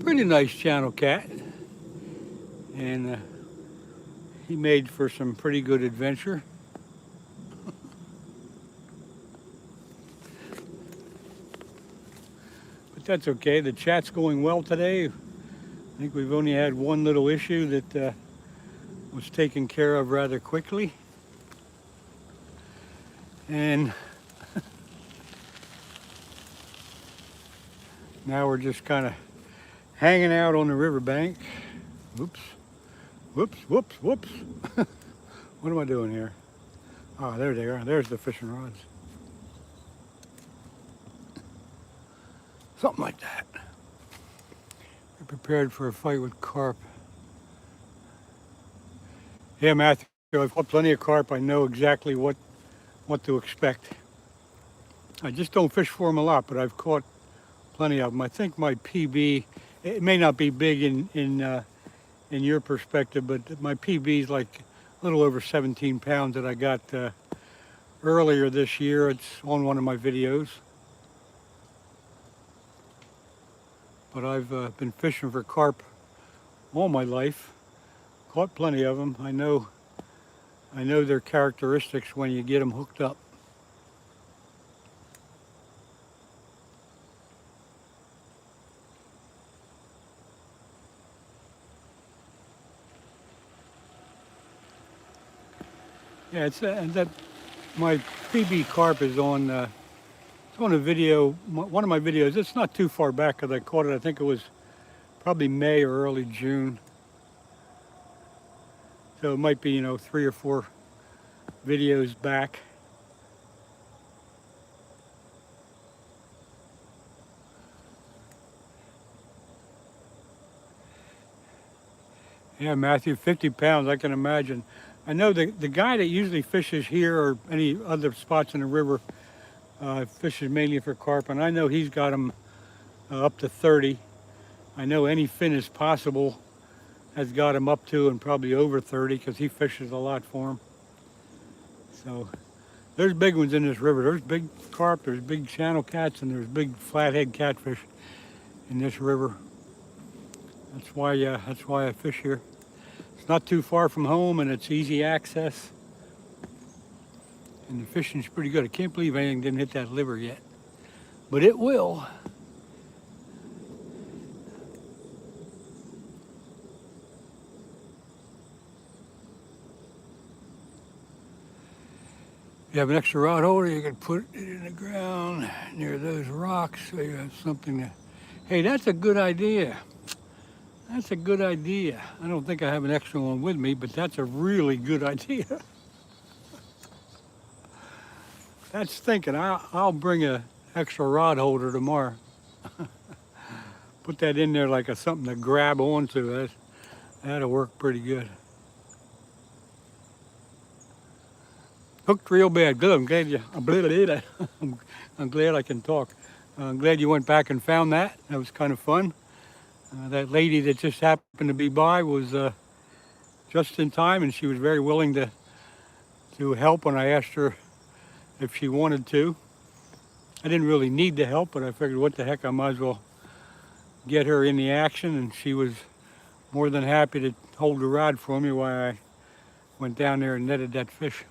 pretty nice channel cat. And he made for some pretty good adventure. But that's okay. The chat's going well today. I think we've only had one little issue that was taken care of rather quickly. And now we're just kind of hanging out on the riverbank. Whoops, whoops, whoops, whoops. What am I doing here? Oh, there they are. There's the fishing rods. Something like that. We're prepared for a fight with carp. Yeah, Matthew, I've caught plenty of carp. I know exactly what to expect. I just don't fish for them a lot, but I've caught plenty of them. I think my PB, it may not be big in your perspective, but my PB is like a little over 17 pounds that I got earlier this year. It's on one of my videos. But I've been fishing for carp all my life. Caught plenty of them. I know their characteristics when you get them hooked up. Yeah, and that my PB carp is on. It's on a video, one of my videos. It's not too far back because I caught it. I think it was probably May or early June. So it might be, 3 or 4 videos back. Yeah, Matthew, 50 pounds, I can imagine. I know the guy that usually fishes here or any other spots in the river fishes mainly for carp, and I know he's got them up to 30. I know any fin is possible has got him up to and probably over 30 because he fishes a lot for him. So there's big ones in this river. There's big carp, there's big channel cats, and there's big flathead catfish in this river. That's why I fish here. It's not too far from home and it's easy access. And the fishing's pretty good. I can't believe anything didn't hit that liver yet. But it will. If you have an extra rod holder, you can put it in the ground near those rocks so you have something to... Hey, that's a good idea. That's a good idea. I don't think I have an extra one with me, but that's a really good idea. That's thinking. I'll bring an extra rod holder tomorrow. Put that in there like something to grab onto. That'll work pretty good. Hooked real bad. Good. I'm glad I'm glad I can talk. I'm glad you went back and found that. That was kind of fun. That lady that just happened to be by was just in time, and she was very willing to help when I asked her if she wanted to. I didn't really need the help, but I figured what the heck, I might as well get her in the action, and she was more than happy to hold the rod for me while I went down there and netted that fish.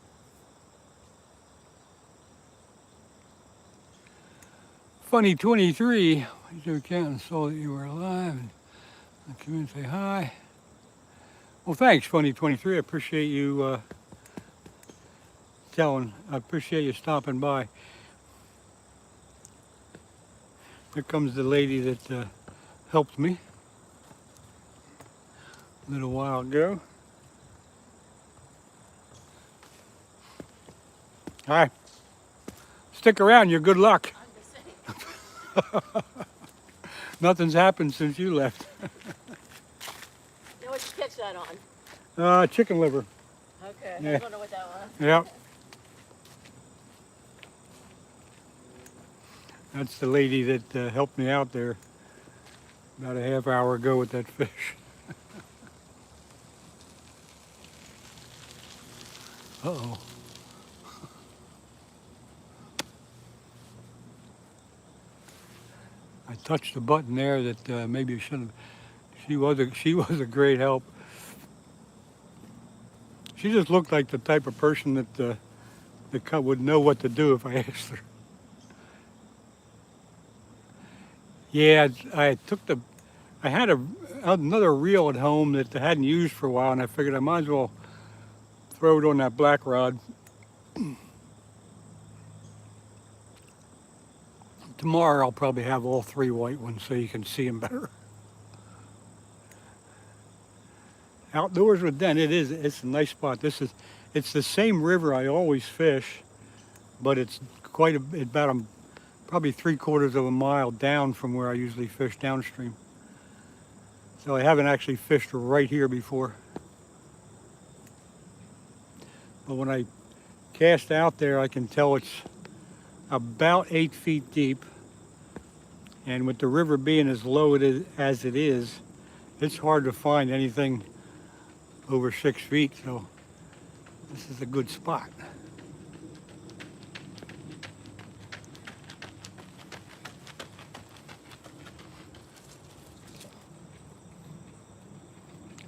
Funny 23, your accountant saw that you were alive and I came in and say hi. Well, thanks, Funny 23. I appreciate you I appreciate you stopping by. Here comes the lady that helped me a little while ago. Hi. Stick around, you're good luck. Nothing's happened since you left. Now what'd you catch that on? Chicken liver. Okay, Yeah. I don't know what that was. Yep. That's the lady that helped me out there about a half hour ago with that fish. Uh-oh. I touched the button there that maybe I shouldn't have. She was a great help. She just looked like the type of person that would know what to do if I asked her. Yeah, I had another reel at home that I hadn't used for a while, and I figured I might as well throw it on that black rod. Tomorrow I'll probably have all 3 white ones so you can see them better. Outdoors with Den, it's a nice spot. It's the same river I always fish, but it's probably 3/4 of a mile down from where I usually fish downstream. So I haven't actually fished right here before. But when I cast out there, I can tell it's about 8 feet deep. And with the river being as low as it is, it's hard to find anything over 6 feet. So this is a good spot.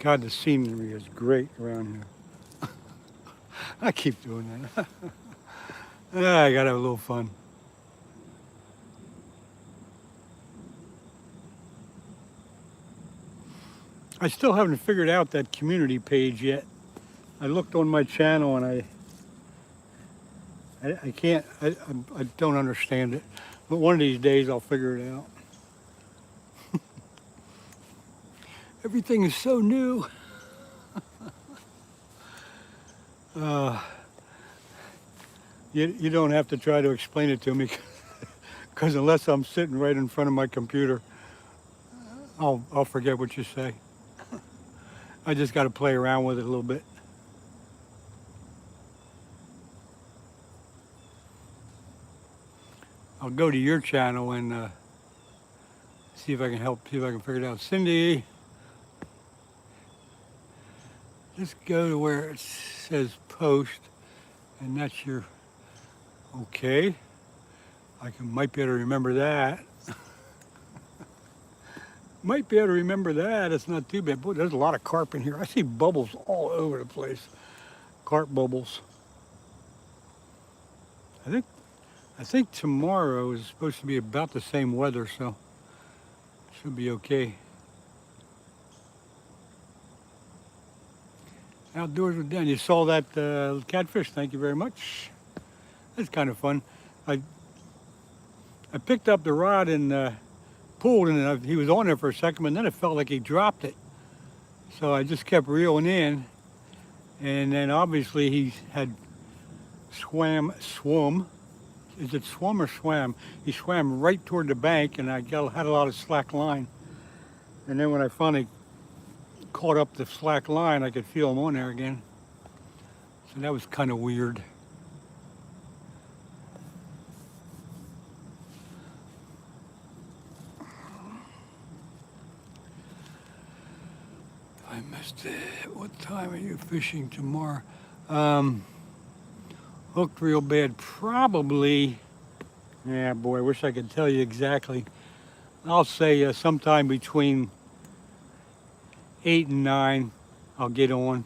God, the scenery is great around here. I keep doing that. I gotta have a little fun. I still haven't figured out that community page yet. I looked on my channel and I can't, I don't understand it. But one of these days I'll figure it out. Everything is so new. You don't have to try to explain it to me because unless I'm sitting right in front of my computer, I'll forget what you say. I just got to play around with it a little bit. I'll go to your channel and see if I can help, see if I can figure it out. Cindy, just go to where it says post, and that's your, okay. Might be able to remember that. Might be able to remember that. It's not too bad. Boy, there's a lot of carp in here. I see bubbles all over the place. Carp bubbles. I think tomorrow is supposed to be about the same weather, so should be okay. Outdoors with Dan. You saw that catfish. Thank you very much. That's kind of fun. I picked up the rod and pulled, and he was on there for a second, but then it felt like he dropped it. So I just kept reeling in, and then obviously he had swum. Is it swum or swam? He swam right toward the bank, and I had a lot of slack line. And then when I finally caught up the slack line, I could feel him on there again. So that was kind of weird. I missed it. What time are you fishing tomorrow? Hooked real bad. Probably, yeah, boy, I wish I could tell you exactly. I'll say sometime between 8 and 9, I'll get on.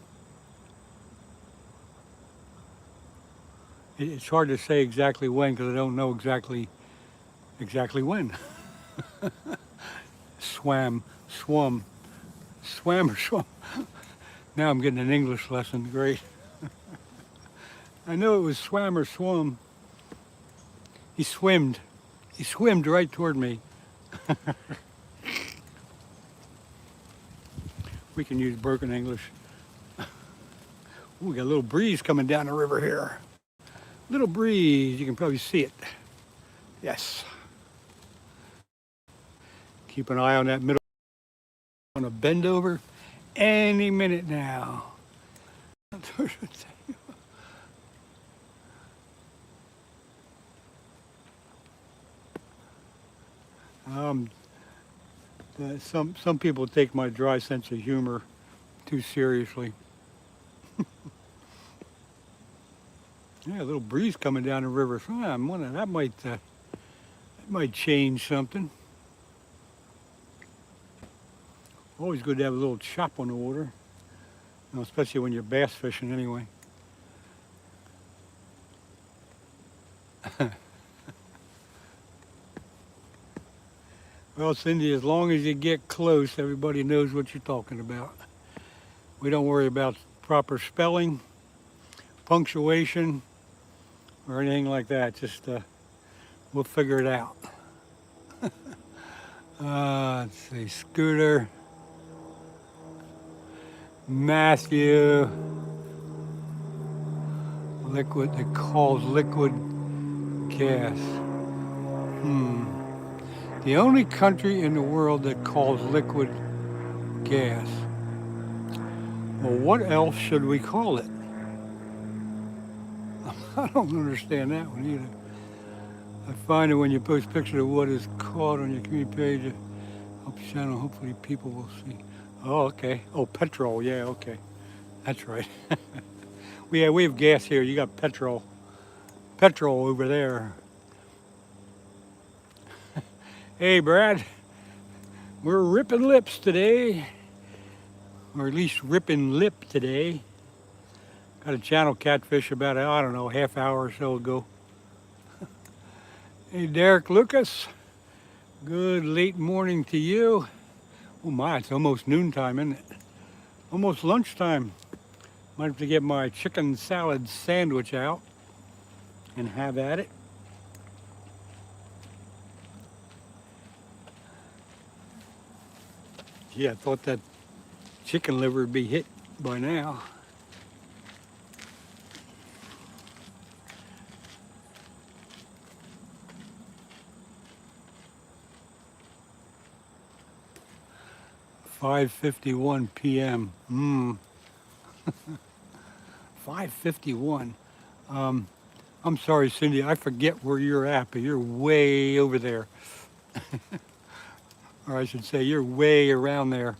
It's hard to say exactly when because I don't know exactly when. Swam or swum. Now I'm getting an English lesson. Great. I know it was swam or swum. He swimmed. He swimmed right toward me. We can use broken English. Ooh, we got a little breeze coming down the river here. Little breeze, you can probably see it. Yes. Keep an eye on that middle. On a bend over any minute now. Some people take my dry sense of humor too seriously. Yeah, a little breeze coming down the river. So I'm wondering that might change something. Always good to have a little chop on the water, you know, especially when you're bass fishing anyway. Well, Cindy, as long as you get close, everybody knows what you're talking about. We don't worry about proper spelling, punctuation, or anything like that. Just we'll figure it out. Let's see, Scooter, Matthew, liquid that calls liquid gas. The only country in the world that calls liquid gas. Well, what else should we call it? I don't understand that one either. I find it when you post pictures of what is called on your community page. Help your channel, hopefully people will see. Oh, okay. Oh, petrol. Yeah, okay. That's right. we have gas here. You got petrol. Petrol over there. Hey, Brad. We're ripping lips today. or at least ripping lip today. Got a channel catfish about, I don't know, half hour or so ago. Hey, Derek Lucas. Good late morning to you. Oh my, it's almost noontime, isn't it? Almost lunchtime. Might have to get my chicken salad sandwich out and have at it. Yeah, I thought that chicken liver would be hit by now. "5:51 p.m. 5:51. I'm sorry, Cindy. I forget where you're at, but you're way over there. Or I should say, you're way around there.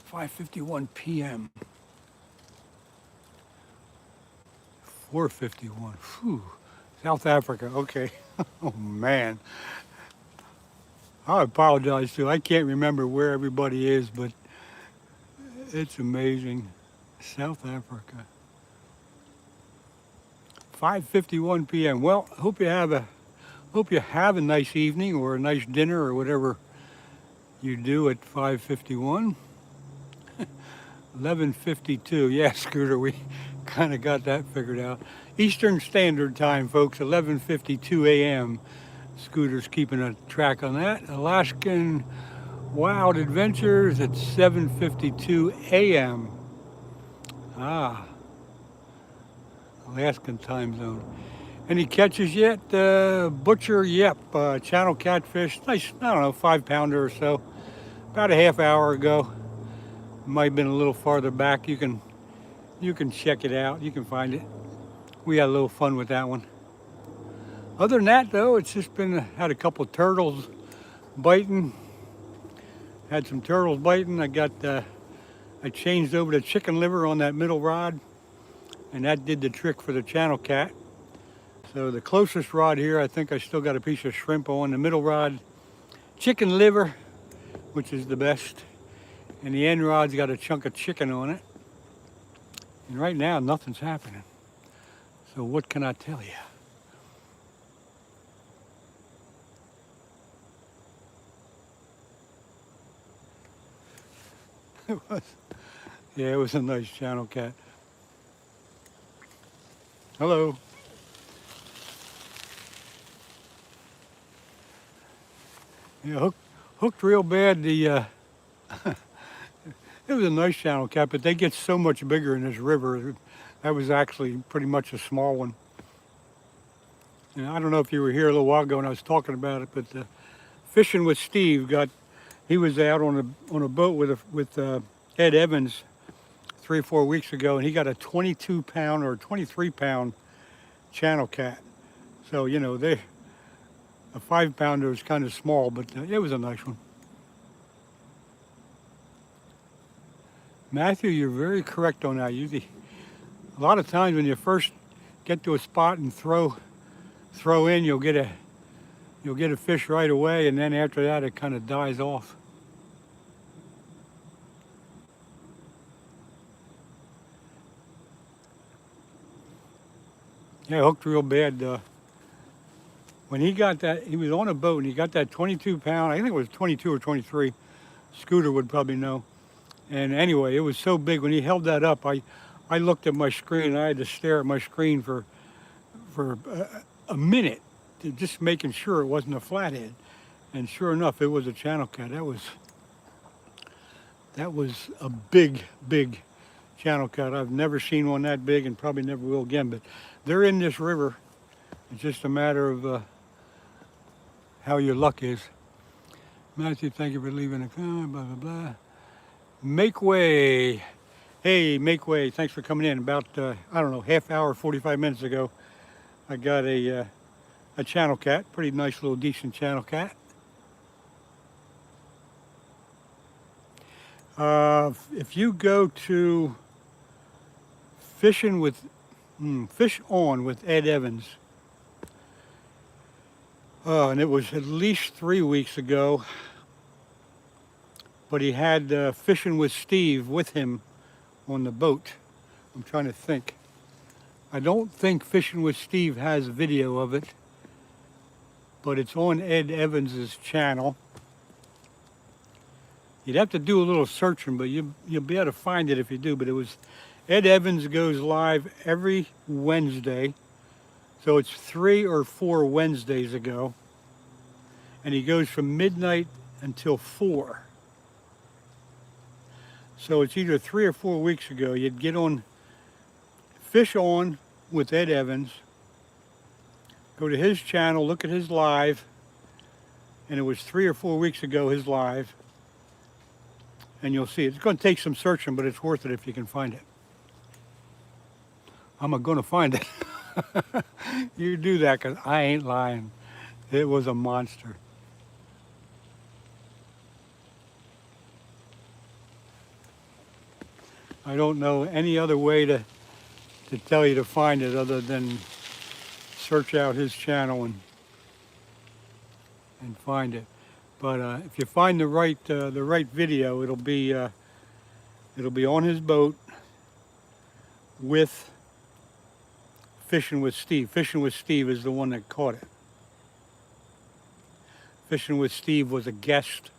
5:51 p.m. 4:51. Whew. South Africa. Okay. Oh man. I apologize too. I can't remember where everybody is, but it's amazing. South Africa. 5:51 p.m. Well, hope you have a nice evening or a nice dinner or whatever you do at 5:51. 11:52. Yeah, Scooter, we kind of got that figured out. Eastern Standard Time, folks. 11:52 a.m. Scooter's keeping a track on that. Alaskan Wild Adventures at 7:52 a.m. Ah, Alaskan time zone. Any catches yet? Butcher, yep. Channel catfish, nice, I don't know, 5-pounder or so. About a half hour ago. Might have been a little farther back. You can check it out. You can find it. We had a little fun with that one. Other than that, though, it's just been, had a couple of turtles biting. Had some turtles biting. I changed over to chicken liver on that middle rod, and that did the trick for the channel cat. So the closest rod here, I think I still got a piece of shrimp on the middle rod. Chicken liver, which is the best. And the end rod's got a chunk of chicken on it. And right now, nothing's happening. So what can I tell you? Yeah, it was a nice channel cat. Hello. Yeah, hooked real bad. It was a nice channel cat, but they get so much bigger in this river. That was actually pretty much a small one. And I don't know if you were here a little while ago when I was talking about it, but fishing with Steve he was out on a boat with Ed Evans 3 or 4 weeks ago, and he got a 22-pound or 23-pound channel cat. So you know a 5-pounder is kind of small, but it was a nice one. Matthew, you're very correct on that. Usually, a lot of times when you first get to a spot and throw in, you'll get a fish right away, and then after that, it kind of dies off. Yeah, hooked real bad. When he got that, he was on a boat and he got that 22-pound. I think it was 22 or 23. Scooter would probably know. And anyway, it was so big. When he held that up, I looked at my screen. I had to stare at my screen for a minute, just making sure it wasn't a flathead. And sure enough, it was a channel cat. That was a big channel cat. I've never seen one that big, and probably never will again. But they're in this river. It's just a matter of how your luck is. Matthew, thank you for leaving a comment. Blah blah blah. Make way. Hey, make way. Thanks for coming in. About I don't know, half hour, 45 minutes ago, I got a channel cat. Pretty nice little decent channel cat. If you go to Fish On with Ed Evans, and it was at least 3 weeks ago, but he had Fishing with Steve with him on the boat. I'm trying to think. I don't think Fishing with Steve has video of it, but it's on Ed Evans's channel. You'd have to do a little searching, but you'll be able to find it if you do. But it was Ed Evans goes live every Wednesday, so it's 3 or 4 Wednesdays ago, and he goes from midnight until 4. So it's either 3 or 4 weeks ago. You'd get on Fish On with Ed Evans, go to his channel, look at his live, and it was 3 or 4 weeks ago, his live, and you'll see it. It's going to take some searching, but it's worth it if you can find it. I'm going to find it. You do that, because I ain't lying. It was a monster. I don't know any other way to tell you to find it other than search out his channel and find it. But if you find the right video, it'll be on his boat with Fishing with Steve. Fishing with Steve is the one that caught it. Fishing with Steve was a guest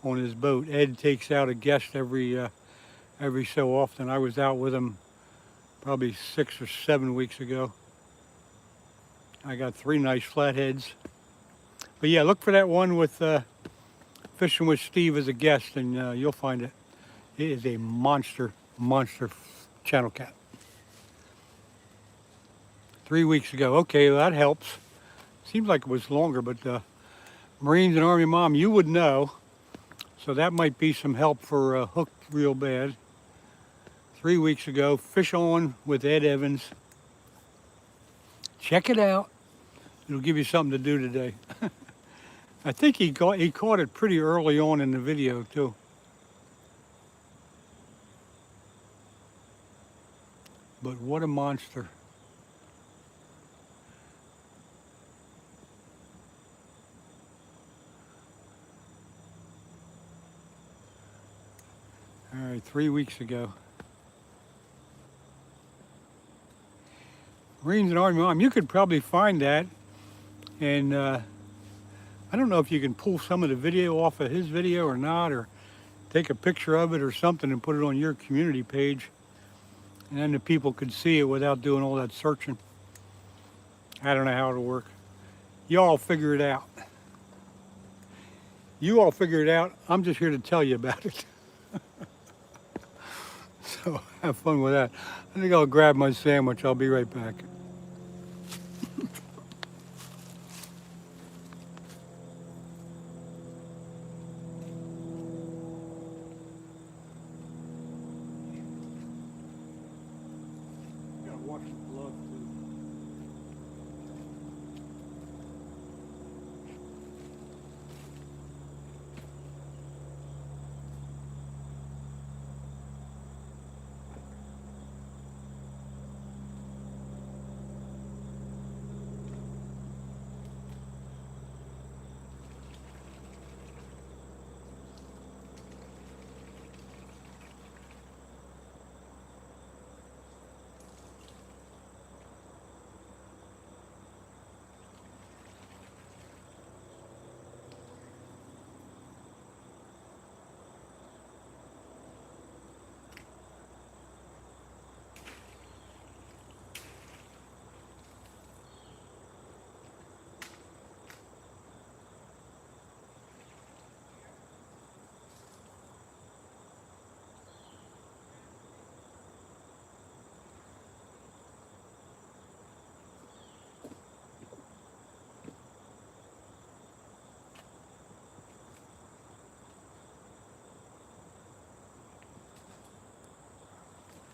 on his boat. Ed takes out a guest every so often. I was out with him probably 6 or 7 weeks ago. I got 3 nice flatheads. But yeah, look for that one with Fishing with Steve as a guest, and you'll find it. It is a monster channel cat. 3 weeks ago. Okay, well, that helps. Seems like it was longer, but Marines and Army Mom, you would know. So that might be some help for Hooked Real Bad. 3 weeks ago, Fish On with Ed Evans. Check it out. It'll give you something to do today. I think he caught it pretty early on in the video too. But what a monster. All right, 3 weeks ago. Marines and Army Mom, you could probably find that, and I don't know if you can pull some of the video off of his video or not, or take a picture of it or something and put it on your community page, and then the people could see it without doing all that searching. I don't know how it'll work. Y'all figure it out. You all figure it out. I'm just here to tell you about it. So have fun with that. I think I'll grab my sandwich. I'll be right back. Gotta wash the glove too.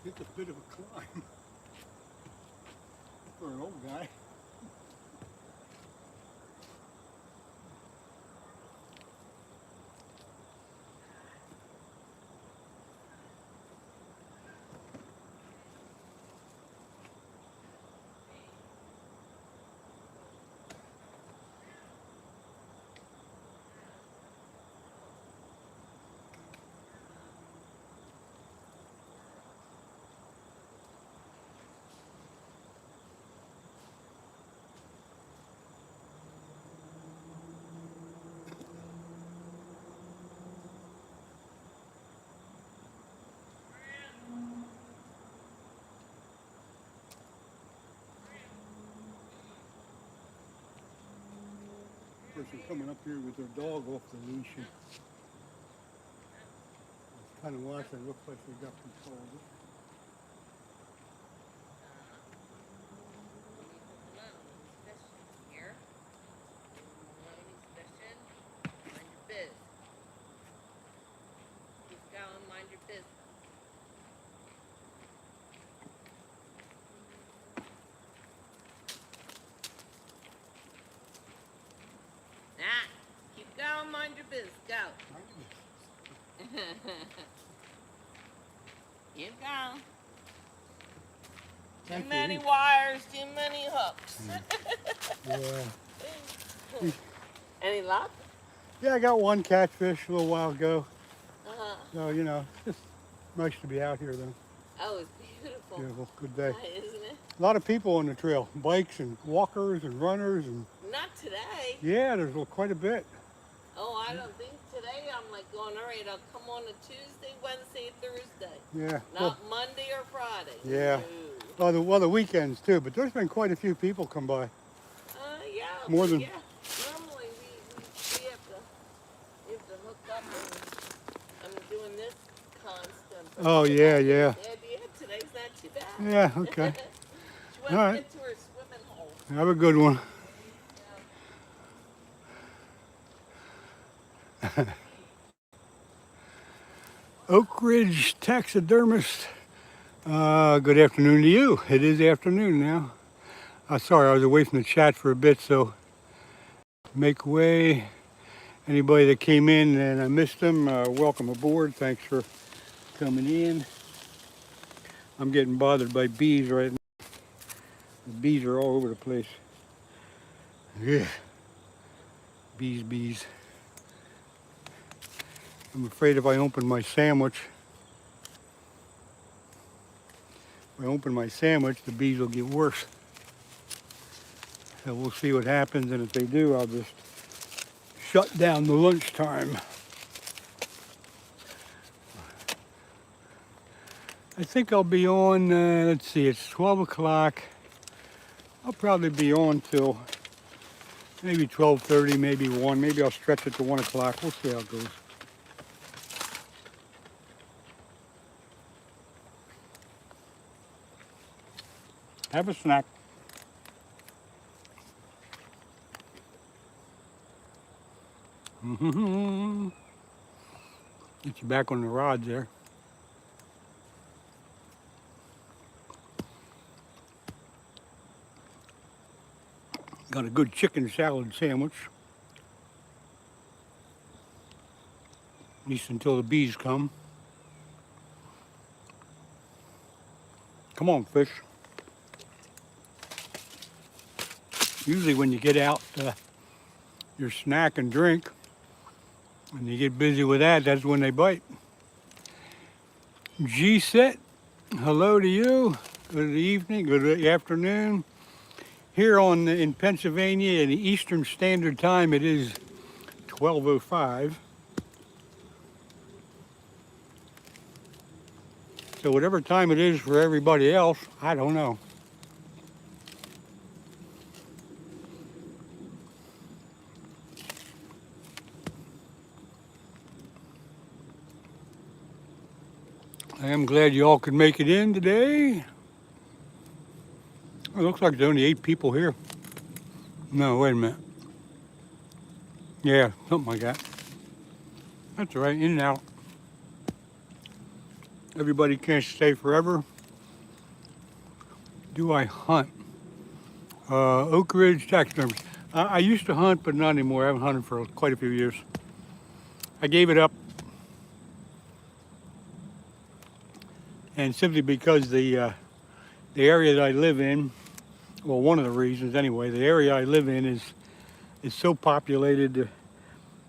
It's a bit of a climb for an old guy. person coming up here with their dog off the leash. And it's kind of watching. It looks like they got control of it. Here. He's fishing. Mind your biz. Keep going, mind your business. Nah, keep going, mind your business. Go. Keep going. Too many wires, too many hooks. Yeah. Any luck? Yeah, I got one catfish a little while ago. Uh-huh. So, you know, it's just nice to be out here, though. Oh, it's beautiful. Beautiful, good day. Isn't it? A lot of people on the trail, bikes and walkers and runners, and Not today. yeah, there's quite a bit. Oh, I don't think today. I'm like going, all right, I'll come on a Tuesday, Wednesday, Thursday. Yeah. Not Monday or Friday. Yeah. No. Well, the weekends too, but there's been quite a few people come by. Yeah. More than- Yeah. Normally we have to hook up and I'm doing this constant. But Oh, yeah, yeah. Yeah, today's not too bad. Yeah, okay. She wants All to right. get to her swimming hole. Have a good one. Oak Ridge taxidermist. Good afternoon to you. It is afternoon now. Sorry, I was away from the chat for a bit, so make way. Anybody that came in and I missed them, welcome aboard. Thanks for coming in. I'm getting bothered by bees right now. The bees are all over the place. Yeah. Bees. I'm afraid if I open my sandwich, the bees will get worse. So we'll see what happens, and if they do, I'll just shut down the lunchtime. I think I'll be on, let's see, it's 12 o'clock. I'll probably be on till maybe 12:30, maybe 1. Maybe I'll stretch it to 1 o'clock. We'll see how it goes. Have a snack. Get you back on the rods there. Got a good chicken salad sandwich. At least until the bees come. Come on, fish. Usually when you get out your snack and drink, and you get busy with that, that's when they bite. G-Set, hello to you. Good evening, good afternoon. Here in Pennsylvania, in the Eastern Standard Time, it is 12:05. So whatever time it is for everybody else, I don't know. I am glad you all could make it in today. It looks like there's only 8 people here. No, wait a minute. Yeah, something like that. That's all right, in and out. Everybody can't stay forever. Do I hunt? Oak Ridge taxidermist. I used to hunt, but not anymore. I haven't hunted for quite a few years. I gave it up. And simply because the area that I live in, well, one of the reasons anyway, the area I live in is so populated.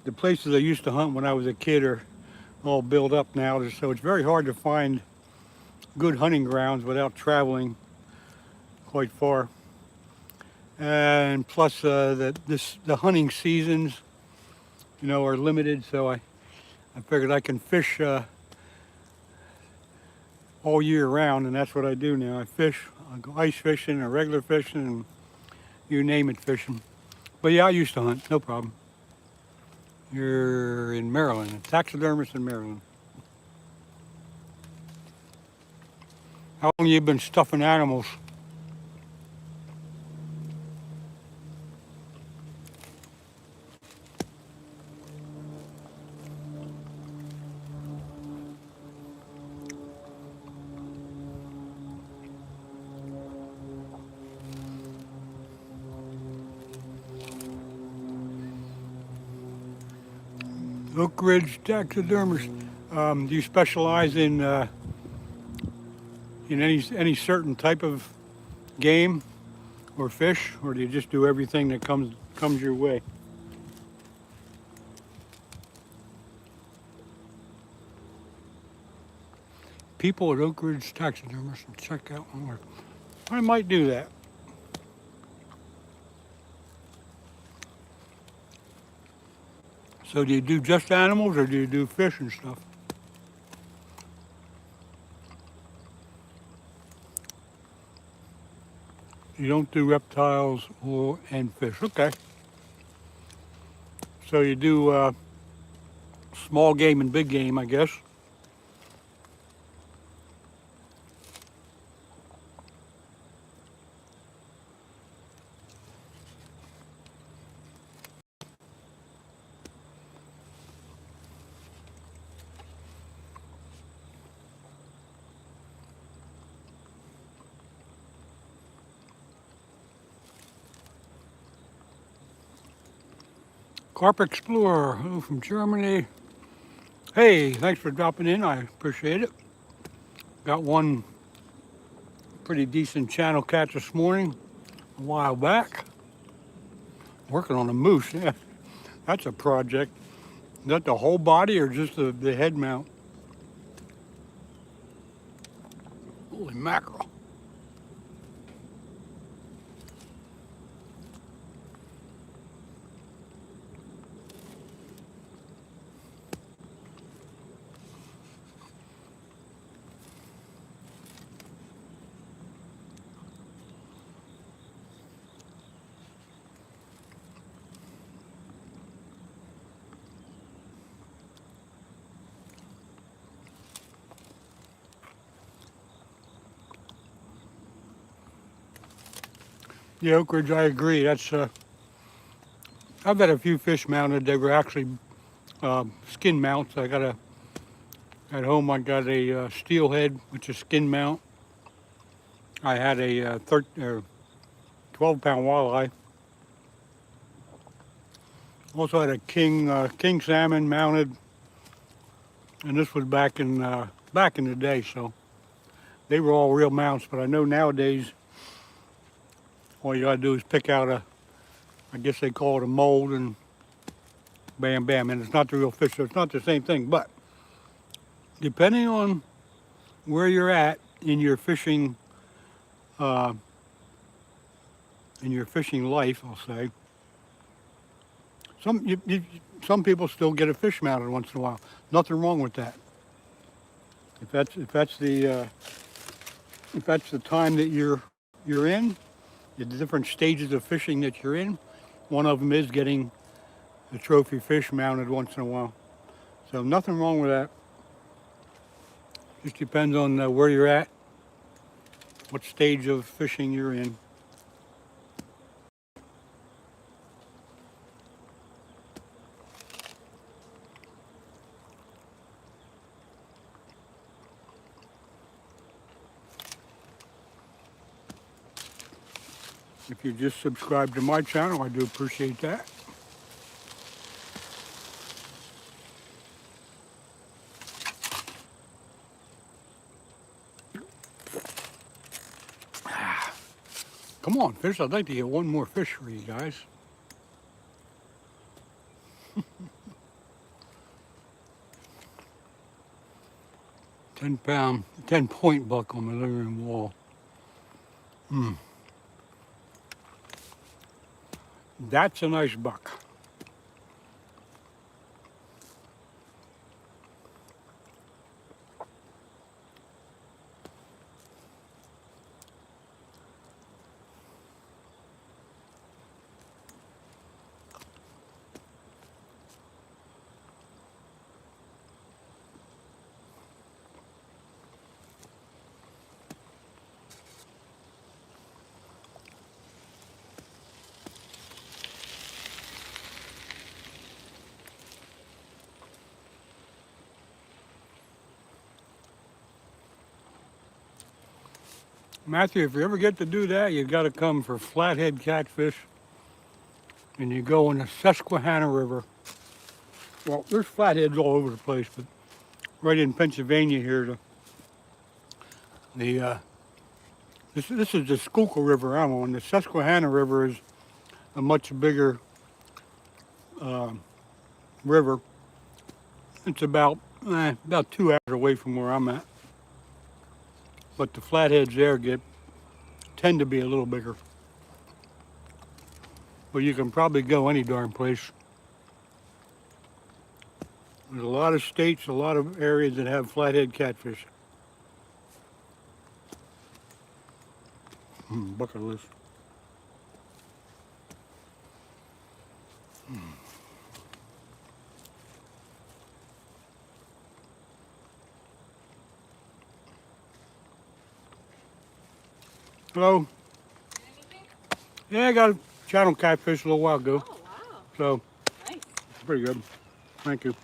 The places I used to hunt when I was a kid are all built up now, so it's very hard to find good hunting grounds without traveling quite far. And plus, the hunting seasons, you know, are limited, so I figured I can fish all year round, and that's what I do now. I fish. I go ice fishing or regular fishing, and you name it, fishing. But yeah, I used to hunt, no problem. You're in Maryland, a taxidermist in Maryland. How long you been stuffing animals? Oak Ridge taxidermist. Do you specialize in any certain type of game or fish, or do you just do everything that comes your way? People at Oak Ridge taxidermist, check out more. I might do that. So do you do just animals or do you do fish and stuff? You don't do reptiles and fish. Okay. So you do small game and big game, I guess. Carp Explorer, hello from Germany. Hey, thanks for dropping in. I appreciate it. Got one pretty decent channel catch this morning, a while back. Working on a moose, yeah. That's a project. Is that the whole body or just the head mount? Holy mackerel. Yeah, Oak Ridge, I agree. That's I've had a few fish mounted. They were actually skin mounts. At home I got a steelhead, which is skin mount. I had a 12-pound walleye. Also had a king salmon mounted, and this was back in the day. So they were all real mounts. But I know nowadays all you gotta do is pick out I guess they call it a mold, and bam, bam, and it's not the real fish. So it's not the same thing. But depending on where you're at in your fishing uh, life, I'll say. Some people still get a fish mounted once in a while. Nothing wrong with that. If that's the time that you're in, the different stages of fishing that you're in, one of them is getting the trophy fish mounted once in a while. So nothing wrong with that. Just depends on where you're at, what stage of fishing you're in. If you just subscribe to my channel, I do appreciate that. Come on, fish. I'd like to get one more fish for you guys. 10-pound, 10-point buck on my living room wall. That's a nice buck. Matthew, if you ever get to do that, you've got to come for flathead catfish, and you go in the Susquehanna River. Well, there's flatheads all over the place, but right in Pennsylvania here, this is the Schuylkill River I'm on. The Susquehanna River is a much bigger river. It's about 2 hours away from where I'm at, but the flatheads there tend to be a little bigger. But you can probably go any darn place. There's a lot of states, a lot of areas that have flathead catfish. Bucket list. Hello. Anything? Yeah, I got a channel catfish a little while ago, Oh, wow. so Nice. it's pretty good. Thank you.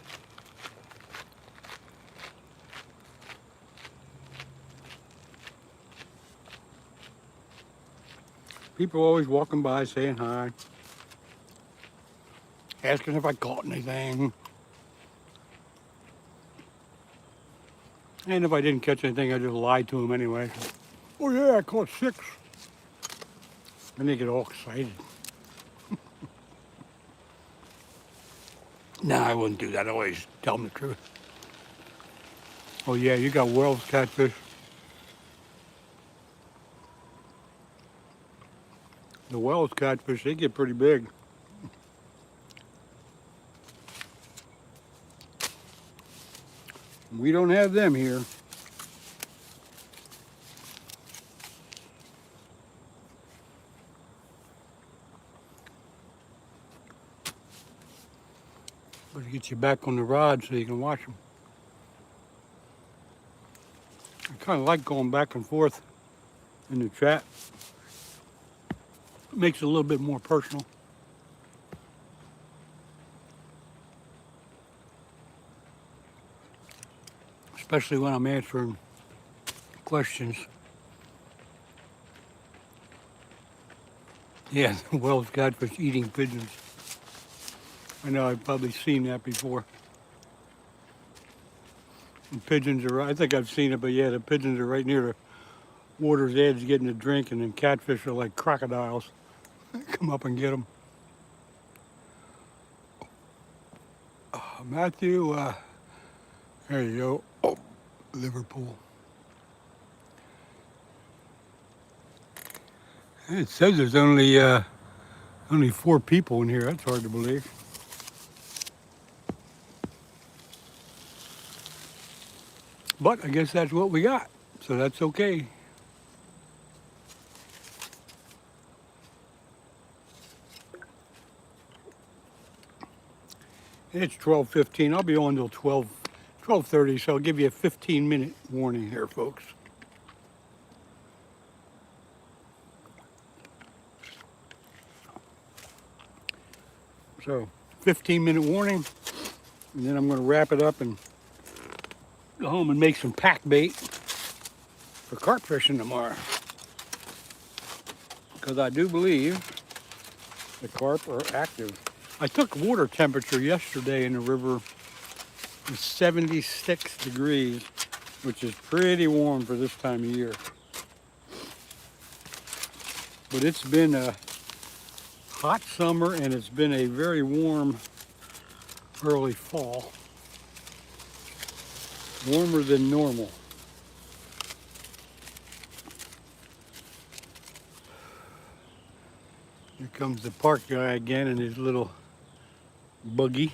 People always walking by saying hi, asking if I caught anything. And if I didn't catch anything, I just lied to them anyway. Oh yeah, I caught 6. Then they get all excited. No, I wouldn't do that. I always tell them the truth. Oh yeah, you got Wells catfish. The Wells catfish, they get pretty big. We don't have them here. But to get you back on the rod so you can watch them. I kind of like going back and forth in the chat. It makes it a little bit more personal. Especially when I'm answering questions. Yeah, Wells catfish eating pigeons. I know I've probably seen that before. And pigeons are, I think I've seen it, but yeah, the pigeons are right near the water's edge getting a drink, and then catfish are like crocodiles. Come up and get them. Matthew, there you go. Oh, Liverpool. It says there's only 4 people in here. That's hard to believe. But I guess that's what we got, so that's okay. It's 12:15. I'll be on till 12:30, so I'll give you a 15-minute warning here, folks. So, 15-minute warning, and then I'm going to wrap it up and go home and make some pack bait for carp fishing tomorrow. Because I do believe the carp are active. I took water temperature yesterday in the river. It was 76 degrees, which is pretty warm for this time of year. But it's been a hot summer, and it's been a very warm early fall. Warmer than normal. Here comes the park guy again in his little buggy.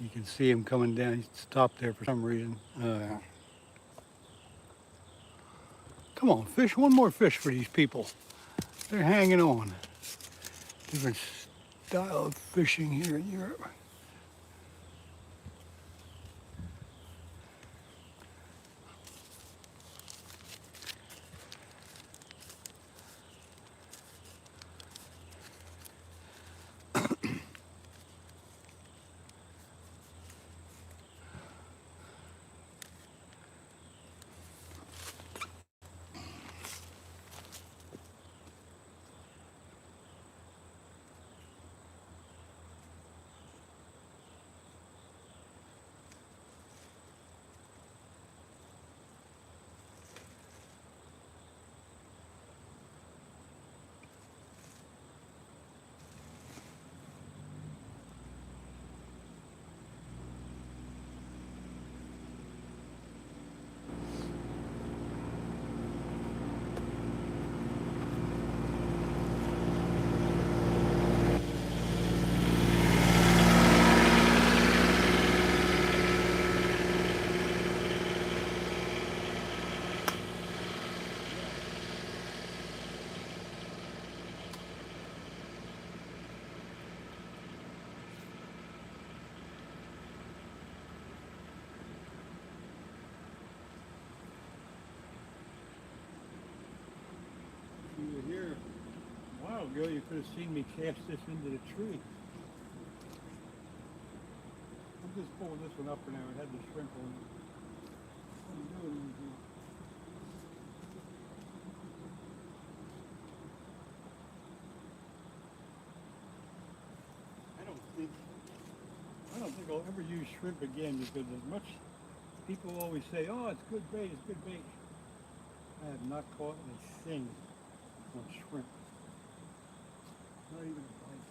You can see him coming down. He stopped there for some reason. Come on, fish. One more fish for these people. They're hanging on. Different style of fishing here in Europe. ago, you could have seen me cast this into the tree. I'm just pulling this one up for now. It had the shrimp on it. What are you doing in here? I don't think I'll ever use shrimp again because as much people always say, oh, it's good bait, it's good bait. I have not caught a thing on shrimp. Not even a bite.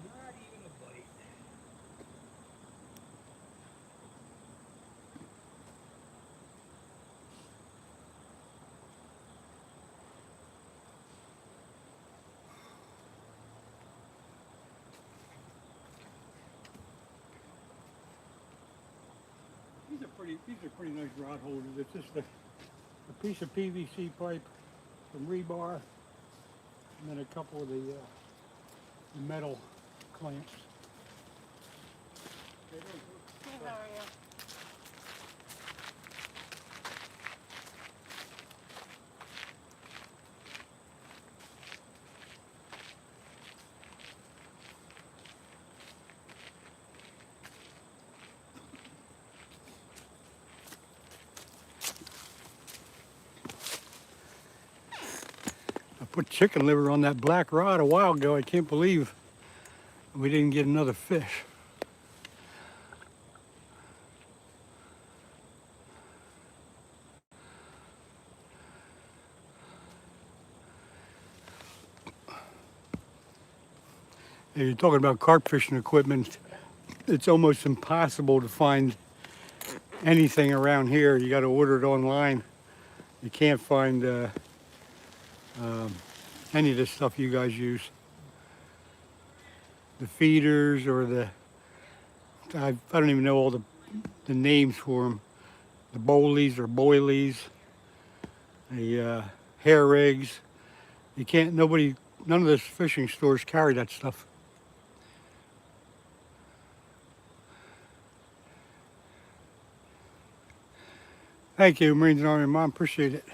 Not even a bite. These are pretty nice rod holders. It's just a piece of PVC pipe, some rebar, and then a couple of the metal clamps. Hey, how are you? I put chicken liver on that black rod a while ago. I can't believe we didn't get another fish. Hey, you're talking about carp fishing equipment. It's almost impossible to find anything around here. You got to order it online. You can't find any of the stuff you guys use. The feeders or I don't even know all the names for them. The bowlies or boilies, the hair rigs. You can't, none of those fishing stores carry that stuff. Thank you, Marines and Army Mom, appreciate it.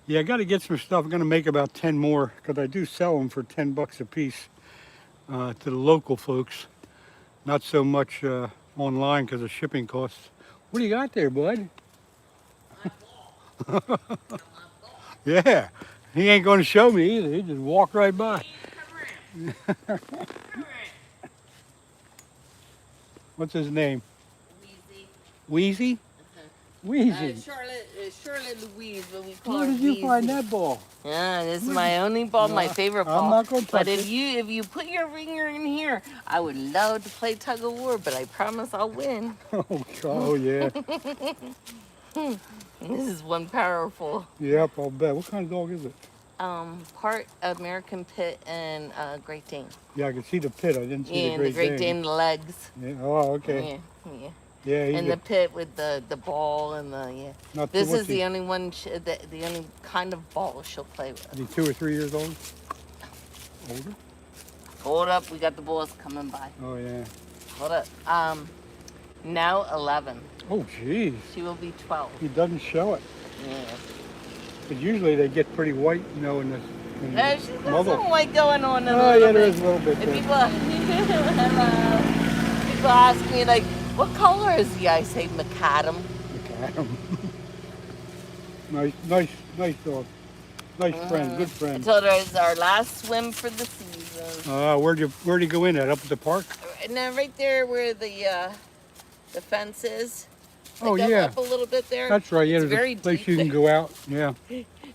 Yeah, I got to get some stuff. I'm going to make about 10 more because I do sell them for 10 bucks a piece to the local folks. Not so much online because of shipping costs. What do you got there, bud? My ball. Yeah, he ain't going to show me either. He just walked right by. Come around. Come around. What's his name? Wheezy. Wheezy? Wheezy. Charlotte Louise, but we call Where her did you Wheezy. find that ball? Yeah, this is my only ball, my favorite ball. I'm not gonna touch but it. if you put your ringer in here, I would love to play tug of war, but I promise I'll win. Oh yeah. This is one powerful. Yep, I'll bet. What kind of dog is it? Part American Pit and Great Dane. Yeah, I can see the pit. I didn't see Yeah, the the Great Dane legs. Yeah. Oh, okay. Yeah. Yeah, he's And the pit with the ball and Not This too is the much. only one, the only kind of ball she'll play with. Is he 2 or 3 years old? Older? Hold up, we got the balls coming by. Oh yeah. Hold up. Now 11. Oh jeez. She will be 12. He doesn't show it. Yeah. But usually they get pretty white, in the She's got muzzle. some white going on in a Oh little yeah, there bit. is a little bit And there. hello. People ask me like, what color is he? I say macadam. Look at him. nice dog. Nice friend, good I friend. told her it's our last swim for the season. Where'd you go in at? Up at the park? And then right there where the fence is. Oh, Like yeah. Up a little bit there. That's right. Yeah, It's there's very a place deep you can there. go out. Yeah.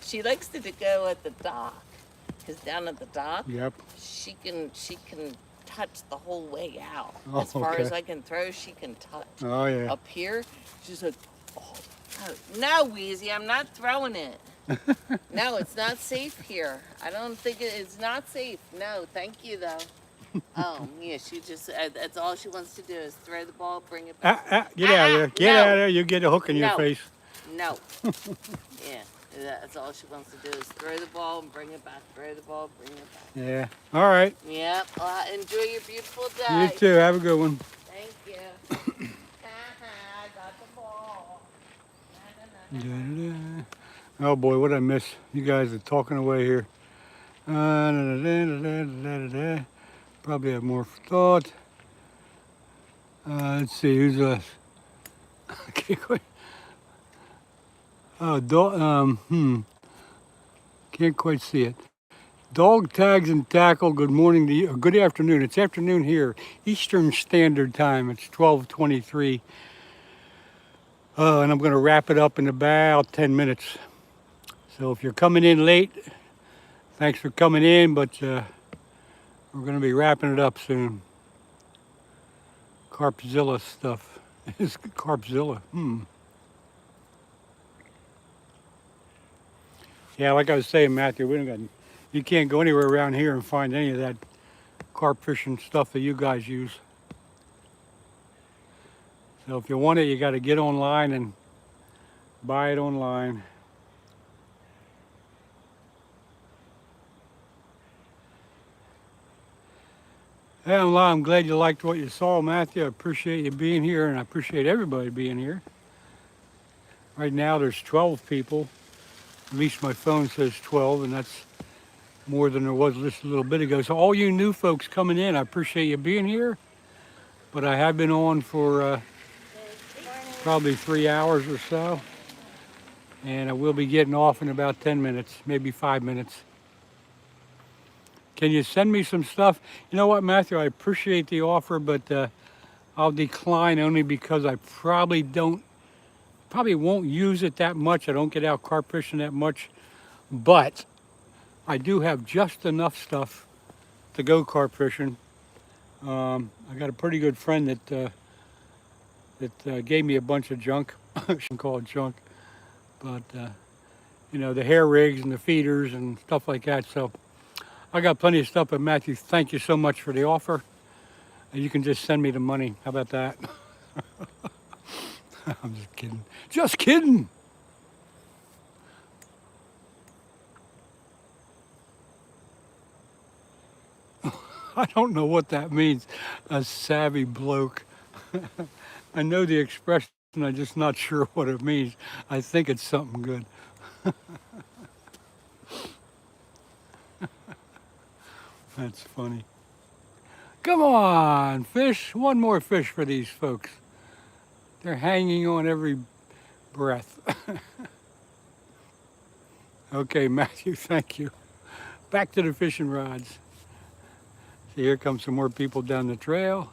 She likes to go at the dock. Because down at the dock, Yep. she can touch the whole way out. Oh, As far okay. as I can throw, she can touch. Oh yeah. Up here, she's like, oh, no, Wheezy, I'm not throwing it. No, it's not safe here. I don't think it's not safe. No, thank you though. Yeah, she just, that's all she wants to do is throw the ball, bring it back. Get out of there. Get no. out of there. You get a hook in your No. face. No. Yeah. That's all she wants to do is throw the ball and bring it back. Throw the ball, bring it back. Yeah. All right. Yep. Enjoy your beautiful You day. too. Have a good one. Thank you. I got the ball. Da-da-da. Oh boy, what I miss. You guys are talking away here. Da-da-da-da-da-da-da. Probably have more thought. Let's see, who's us? Okay, quite. Oh, can't quite see it. Dog tags and tackle. Good morning to you. Or good afternoon. It's afternoon here, Eastern Standard Time. It's 12:23. And I'm going to wrap it up in about 10 minutes. So if you're coming in late, thanks for coming in. But we're going to be wrapping it up soon. Carpzilla stuff. It's Carpzilla. Yeah, like I was saying, Matthew, you can't go anywhere around here and find any of that carp fishing stuff that you guys use. So if you want it, you got to get online and buy it online. Yeah, well, I'm glad you liked what you saw, Matthew. I appreciate you being here, and I appreciate everybody being here. Right now, there's 12 people. At least my phone says 12, and that's more than there was just a little bit ago. So all you new folks coming in, I appreciate you being here. But I have been on for probably 3 hours or so. And I will be getting off in about 10 minutes, maybe 5 minutes. Can you send me some stuff? You know what, Matthew, I appreciate the offer, but I'll decline only because I probably won't use it that much. I don't get out carp fishing that much, but I do have just enough stuff to go carp fishing. I got a pretty good friend that gave me a bunch of junk. I shouldn't call it junk, but you know, the hair rigs and the feeders and stuff like that. So I got plenty of stuff. But Matthew, thank you so much for the offer. You can just send me the money. How about that? I'm just kidding. Just kidding. I don't know what that means. A savvy bloke. I know the expression. I'm just not sure what it means. I think it's something good. That's funny. Come on, fish. One more fish for these folks. They're hanging on every breath. Okay, Matthew, thank you. Back to the fishing rods. See, here come some more people down the trail.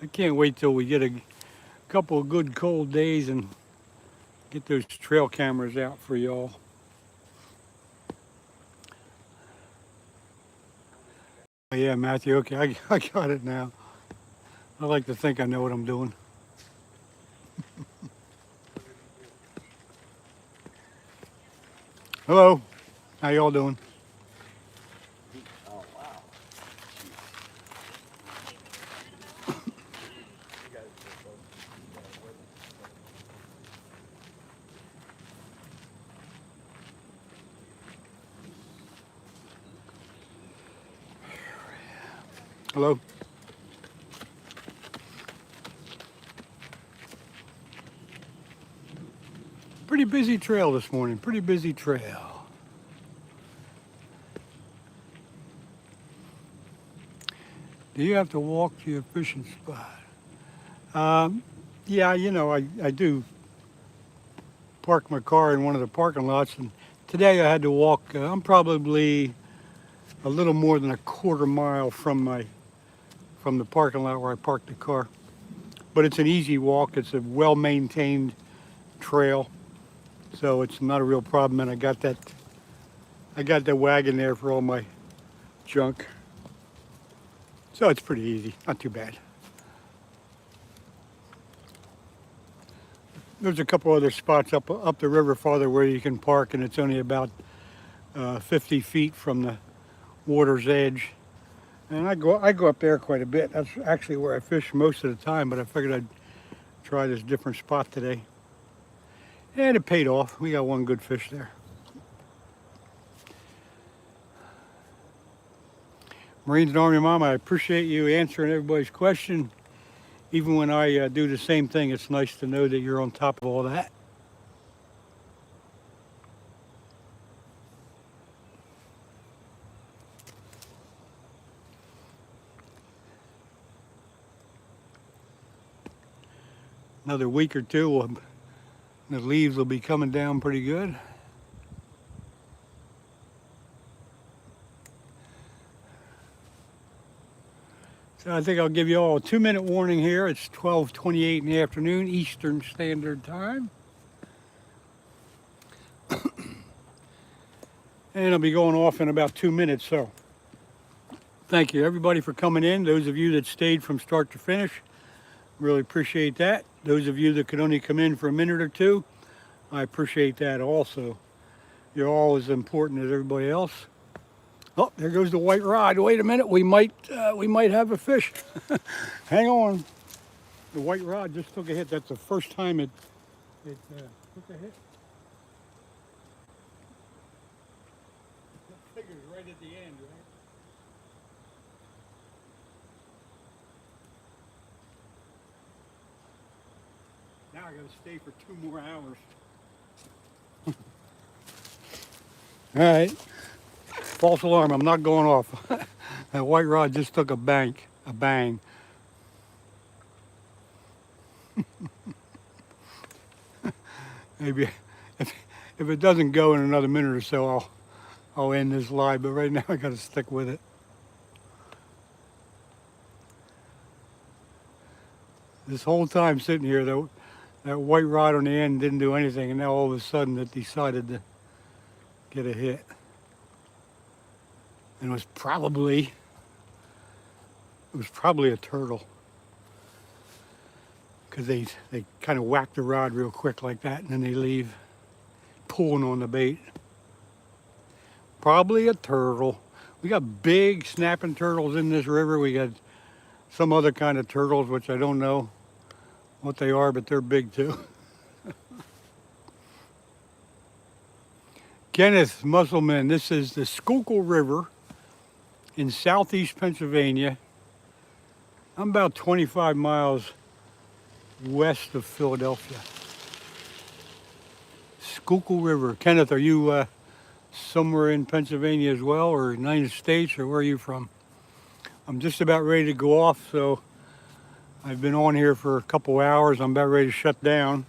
I can't wait till we get a couple of good cold days and get those trail cameras out for y'all. Oh, yeah, Matthew, okay, I got it now. I like to think I know what I'm doing. Hello, how y'all doing? Oh, wow. Hello? Pretty busy trail this morning, pretty busy trail. Do you have to walk to your fishing spot? Yeah, you know, I do park my car in one of the parking lots, and today I had to walk, I'm probably a little more than a quarter mile from the parking lot where I parked the car. But it's an easy walk, it's a well-maintained trail, so it's not a real problem, and I got that wagon there for all my junk. So it's pretty easy, not too bad. There's a couple other spots up the river farther where you can park, and it's only about 50 feet from the water's edge. And I go up there quite a bit. That's actually where I fish most of the time, but I figured I'd try this different spot today. And it paid off. We got one good fish there. Marines and Army Mom, I appreciate you answering everybody's question. Even when I do the same thing, it's nice to know that you're on top of all that. Another week or two, the leaves will be coming down pretty good. So I think I'll give you all a 2-minute warning here. It's 12:28 in the afternoon, Eastern Standard Time. And I'll be going off in about 2 minutes, so thank you everybody for coming in. Those of you that stayed from start to finish, really appreciate that. Those of you that could only come in for a minute or two, I appreciate that also. You're all as important as everybody else. Oh, there goes the white rod. Wait a minute, we might have a fish. Hang on. The white rod just took a hit. That's the first time it took a hit. That figure's right at the end, right? Now I gotta stay for 2 more hours. All right. False alarm, I'm not going off. That white rod just took a bang. Maybe if it doesn't go in another minute or so, I'll end this live, but right now I gotta stick with it. This whole time sitting here, though, that white rod on the end didn't do anything, and now all of a sudden it decided to get a hit. And it was probably a turtle, because they kind of whack the rod real quick like that, and then they leave pulling on the bait. Probably a turtle. We got big snapping turtles in this river. We got some other kind of turtles, which I don't know what they are, but they're big too. Kenneth Musselman, this is the Schuylkill River in southeast Pennsylvania. I'm about 25 miles west of Philadelphia. Schuylkill River. Kenneth, are you somewhere in Pennsylvania as well, or United States, or where are you from? I'm just about ready to go off, so I've been on here for a couple hours. I'm about ready to shut down.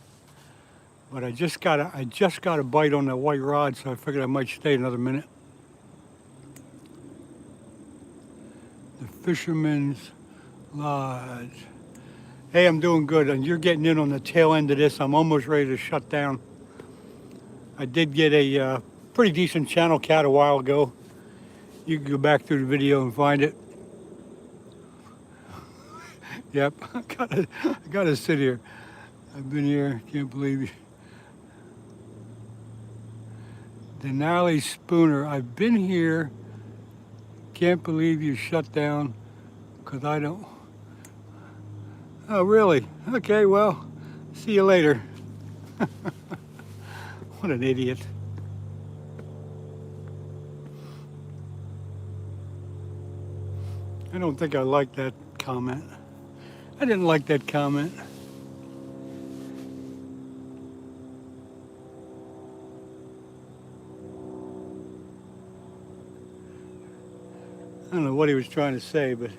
But I just got a bite on that white rod, so I figured I might stay another minute. The Fisherman's Lodge. Hey, I'm doing good, and you're getting in on the tail end of this. I'm almost ready to shut down. I did get a pretty decent channel cat a while ago. You can go back through the video and find it. Yep, I gotta sit here. I've been here, can't believe it. Denali Spooner, I've been here. Can't believe you shut down, because I don't. Oh, really? Okay, well, see you later. What an idiot. I don't think I like that comment. I didn't like that comment. I don't know what he was trying to say, but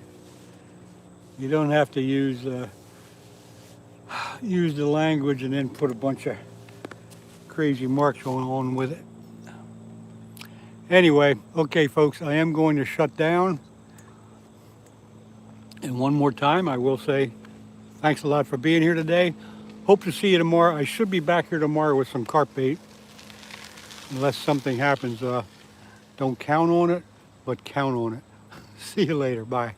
you don't have to use the language and then put a bunch of crazy marks going on with it. Anyway, okay, folks, I am going to shut down. And one more time, I will say thanks a lot for being here today. Hope to see you tomorrow. I should be back here tomorrow with some carp bait, unless something happens. Don't count on it, but count on it. See you later. Bye.